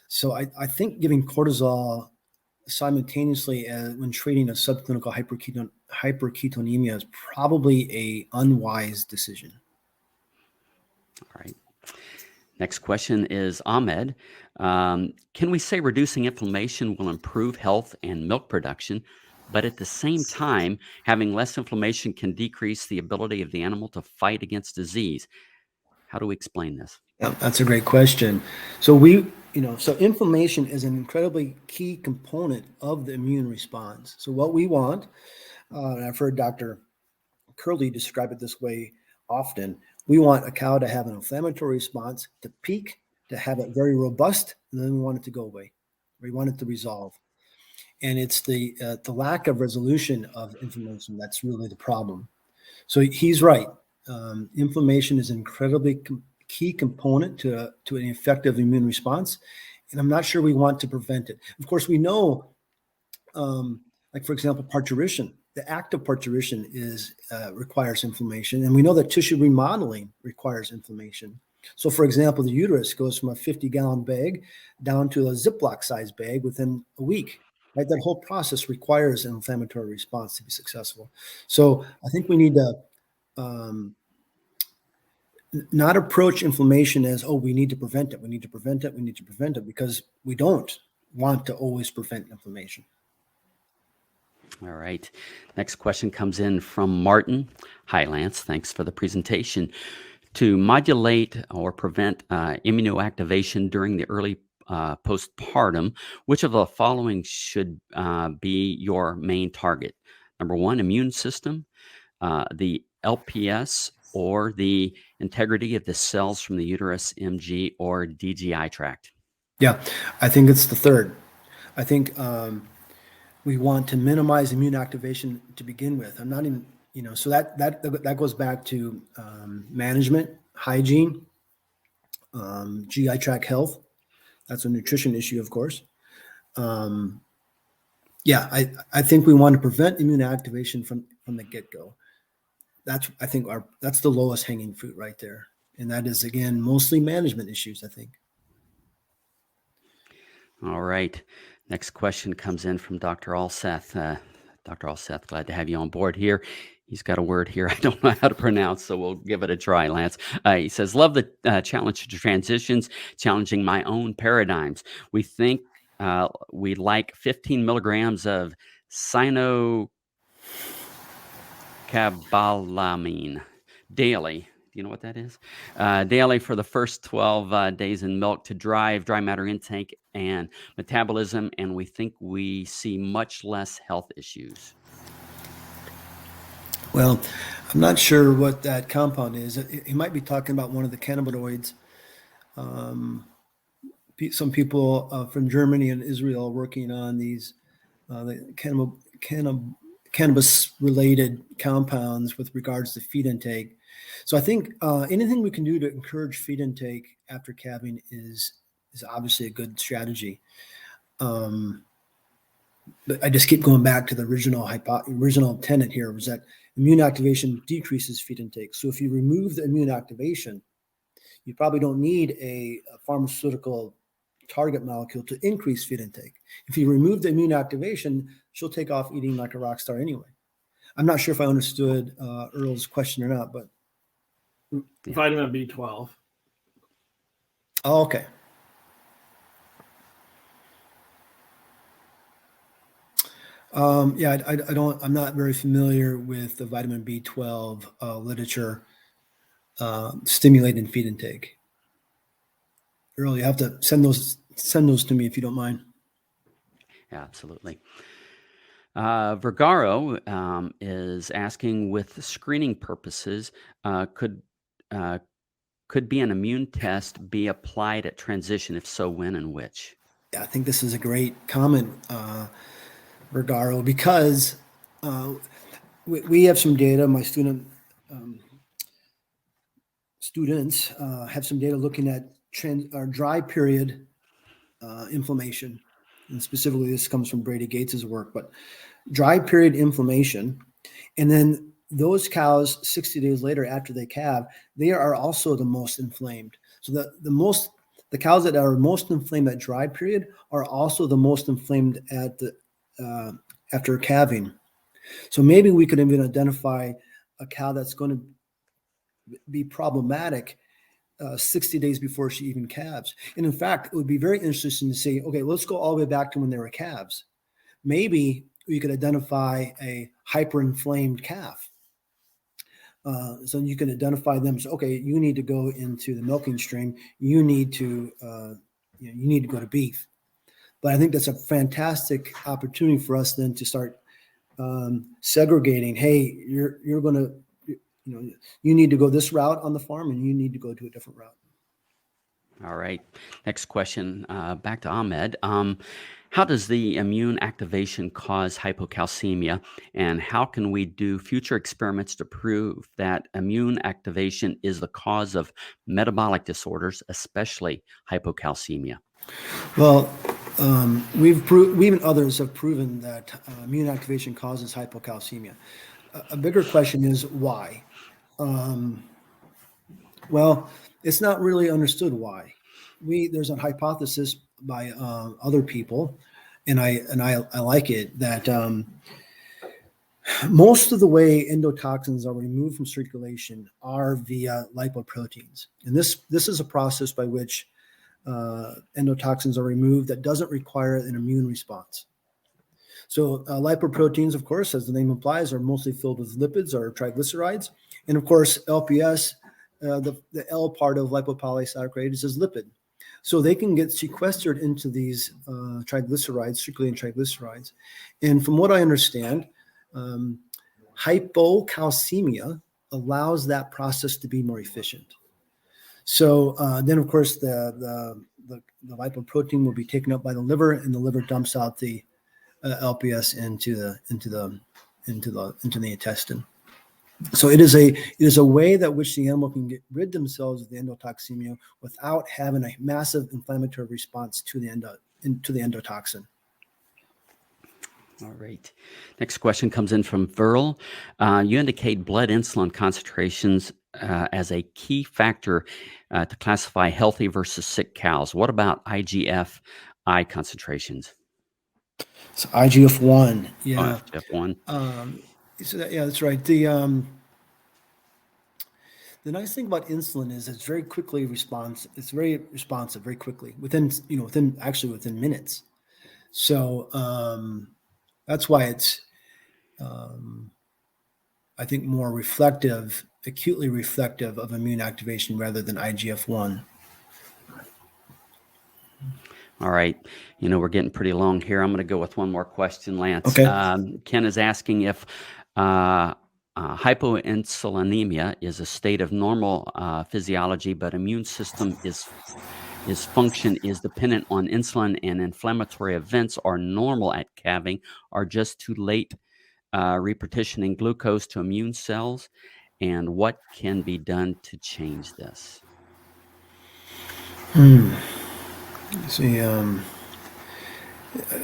So I think giving cortisol simultaneously when treating a subclinical hyperketonemia is probably a unwise decision. All right. Next question is Ahmed. Can we say reducing inflammation will improve health and milk production, but at the same time, having less inflammation can decrease the ability of the animal to fight against disease? How do we explain this? Yeah, that's a great question. So so inflammation is an incredibly key component of the immune response. So what we want, and I've heard Dr. Curley describe it this way often, we want a cow to have an inflammatory response, to peak, to have it very robust, and then we want it to go away. We want it to resolve. And it's the lack of resolution of inflammation that's really the problem. So he's right. Inflammation is an incredibly key component to an effective immune response, and I'm not sure we want to prevent it. Of course, we know, like for example, parturition. The act of parturition requires inflammation, and we know that tissue remodeling requires inflammation. So, for example, the uterus goes from a 50-gallon bag down to a Ziploc size bag within a week. Right, that whole process requires an inflammatory response to be successful. So I think we need to not approach inflammation as, oh, we need to prevent it, we need to prevent it, we need to prevent it, because we don't want to always prevent inflammation. All right. Next question comes in from Martin. Hi, Lance. Thanks for the presentation. To modulate or prevent immunoactivation during the early postpartum, which of the following should be your main target? Number one, immune system, the LPS, or the integrity of the cells from the uterus, MG, or DGI tract? Yeah, I think it's the third. I think we want to minimize immune activation to begin with. I'm not even, so that goes back to management, hygiene, GI tract health. That's a nutrition issue, of course. I think we want to prevent immune activation from the get-go. I think that's the lowest hanging fruit right there. And that is, again, mostly management issues, I think. All right. Next question comes in from Dr. Alseth. Dr. Alseth, glad to have you on board here. He's got a word here I don't know how to pronounce, so we'll give it a try, Lance. He says, love the challenge to transitions, challenging my own paradigms. We think we like 15 milligrams of cyanocobalamin daily. Do you know what that is? Daily for the first 12 days in milk to drive dry matter intake and metabolism, and we think we see much less health issues. Well, I'm not sure what that compound is. He might be talking about one of the cannabinoids. Some people from Germany and Israel are working on these cannabis-related compounds with regards to feed intake. So I think anything we can do to encourage feed intake after calving is obviously a good strategy. But I just keep going back to the original tenet here, was that immune activation decreases feed intake. So if you remove the immune activation, you probably don't need a pharmaceutical target molecule to increase feed intake. If you remove the immune activation, she'll take off eating like a rock star anyway. I'm not sure if I understood Earl's question or not, but Vitamin B12. oh, okay. Yeah, I'm not very familiar with the vitamin B12 literature stimulating feed intake. Earl, you have to send those to me if you don't mind. Yeah, absolutely. Vergaro is asking, with screening purposes, could be an immune test be applied at transition? If so, when and which? Yeah, I think this is a great comment, Vergaro, because we have some data. My students have some data looking at dry period inflammation, and specifically this comes from Brady Gates's work. But dry period inflammation, and then those cows 60 days later after they calve, they are also the most inflamed. So the cows that are most inflamed at dry period are also the most inflamed at the after calving. So maybe we could even identify a cow that's going to be problematic 60 days before she even calves. And in fact, it would be very interesting to say, okay, let's go all the way back to when they were calves. Maybe we could identify a hyperinflamed calf. So you can identify them as, okay, you need to go into the milking stream. You need to go to beef. But I think that's a fantastic opportunity for us then to start segregating. Hey, you're going to, you need to go this route on the farm, and you need to go to a different route. All right. Next question, back to Ahmed. How does the immune activation cause hypocalcemia, and how can we do future experiments to prove that immune activation is the cause of metabolic disorders, especially hypocalcemia? Well, we and others have proven that immune activation causes hypocalcemia. A bigger question is why. Well, it's not really understood why. There's a hypothesis by other people, and I like it, that most of the way endotoxins are removed from circulation are via lipoproteins, and this is a process by which endotoxins are removed that doesn't require an immune response. So lipoproteins, of course, as the name implies, are mostly filled with lipids or triglycerides, and of course LPS, the L part of lipopolysaccharides, is lipid. So they can get sequestered into these triglycerides, circulating triglycerides. And from what I understand, hypocalcemia allows that process to be more efficient. So then, of course, the lipoprotein will be taken up by the liver, and the liver dumps out the LPS into the intestine. So it is a way that which the animal can get rid themselves of the endotoxemia without having a massive inflammatory response to the endotoxin. All right. Next question comes in from Verl. You indicate blood insulin concentrations as a key factor to classify healthy versus sick cows. What about IGF-I concentrations? So IGF-1, yeah. Oh, IGF-1. That's right. The nice thing about insulin is it's very quickly responsive. It's very responsive very quickly within minutes. So that's why it's I think more acutely reflective of immune activation rather than IGF-1. All right. We're getting pretty long here. I'm going to go with one more question, Lance. Okay. Ken is asking if hypoinsulinemia is a state of normal physiology, but immune system is function is dependent on insulin, and inflammatory events are normal at calving, are just too late repartitioning glucose to immune cells, and what can be done to change this? See,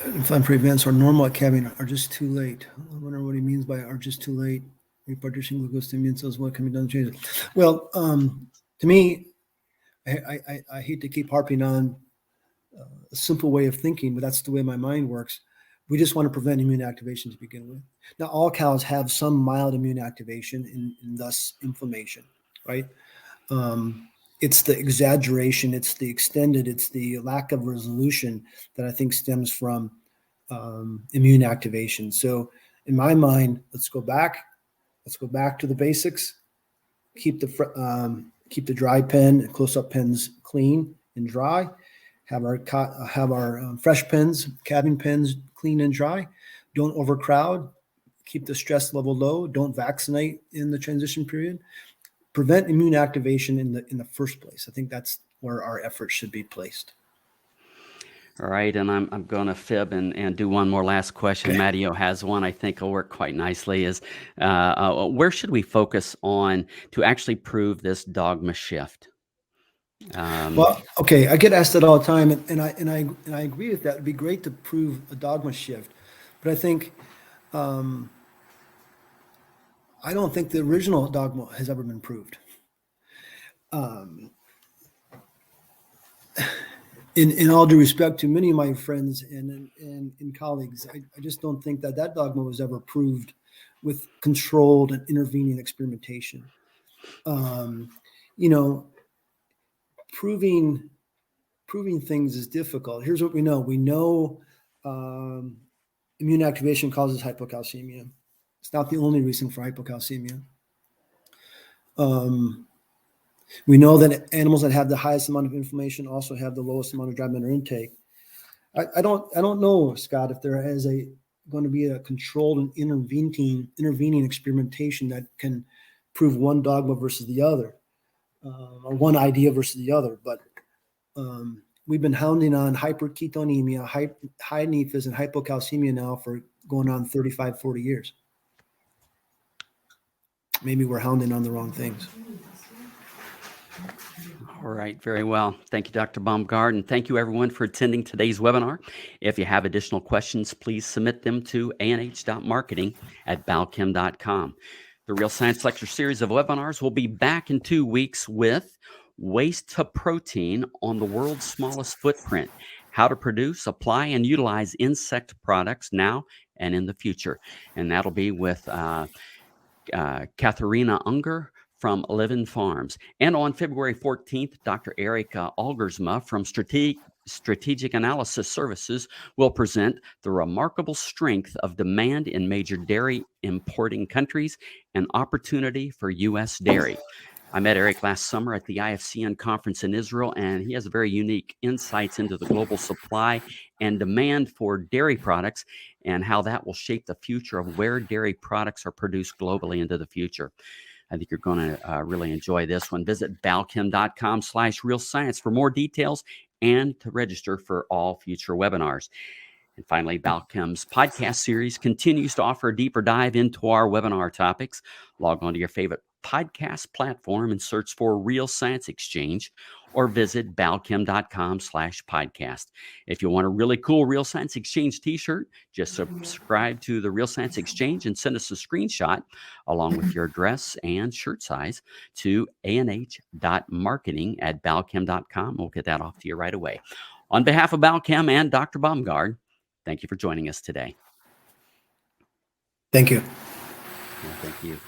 inflammatory events are normal at calving, are just too late. I wonder what he means by are just too late. Repartition glucose to immune cells, what can be done to change it? Well, to me, I hate to keep harping on a simple way of thinking, but that's the way my mind works. We just want to prevent immune activation to begin with. Now, all cows have some mild immune activation and thus inflammation, right? It's the exaggeration, it's the extended, it's the lack of resolution that I think stems from immune activation. So in my mind, let's go back to the basics. Keep the dry pen, close-up pens clean and dry. Have our fresh pens, calving pens clean and dry. Don't overcrowd. Keep the stress level low. Don't vaccinate in the transition period. Prevent immune activation in the first place. I think that's where our efforts should be placed. All right, and I'm going to fib and do one more last question. Okay. Matteo has one I think will work quite nicely. Is where should we focus on to actually prove this dogma shift? Well, okay, I get asked that all the time, and I agree with that. It'd be great to prove a dogma shift, but I think I don't think the original dogma has ever been proved. In all due respect to many of my friends and colleagues, I just don't think that dogma was ever proved with controlled and intervening experimentation. Proving things is difficult. Here's what we know. We know immune activation causes hypocalcemia. It's not the only reason for hypocalcemia. We know that animals that have the highest amount of inflammation also have the lowest amount of dry matter intake. I don't know, Scott, if there is going to be a controlled and intervening experimentation that can prove one dogma versus the other, or one idea versus the other. But we've been hounding on hyperketonemia, high nephas, and hypocalcemia now for going on 35, 40 years. Maybe we're hounding on the wrong things. All right, very well. Thank you, Dr. Baumgard, and thank you everyone for attending today's webinar. If you have additional questions, please submit them to anh.marketing@balchem.com. The Real Science Lecture series of webinars will be back in 2 weeks with Waste to Protein on the World's Smallest Footprint, how to produce, apply, and utilize insect products now and in the future. And that'll be with Katharina Unger from Living Farms. And on February 14th, Dr. Erika Algersma from Strategic Analysis Services will present the remarkable strength of demand in major dairy importing countries and opportunity for U.S. dairy. I met Eric last summer at the IFCN conference in Israel, and he has very unique insights into the global supply and demand for dairy products and how that will shape the future of where dairy products are produced globally into the future. I think you're going to really enjoy this one. Visit balchem.com/real science for more details and to register for all future webinars. And finally, Balchem's podcast series continues to offer a deeper dive into our webinar topics. Log on to your favorite podcast platform and search for Real Science Exchange, or visit balchem.com/podcast. If you want a really cool Real Science Exchange t-shirt, just subscribe to the Real Science Exchange and send us a screenshot along with your address and shirt size to anh.marketing@balchem.com. We'll get that off to you right away. On behalf of Balchem and Dr. Baumgard, thank you for joining us today. Thank you. Thank you.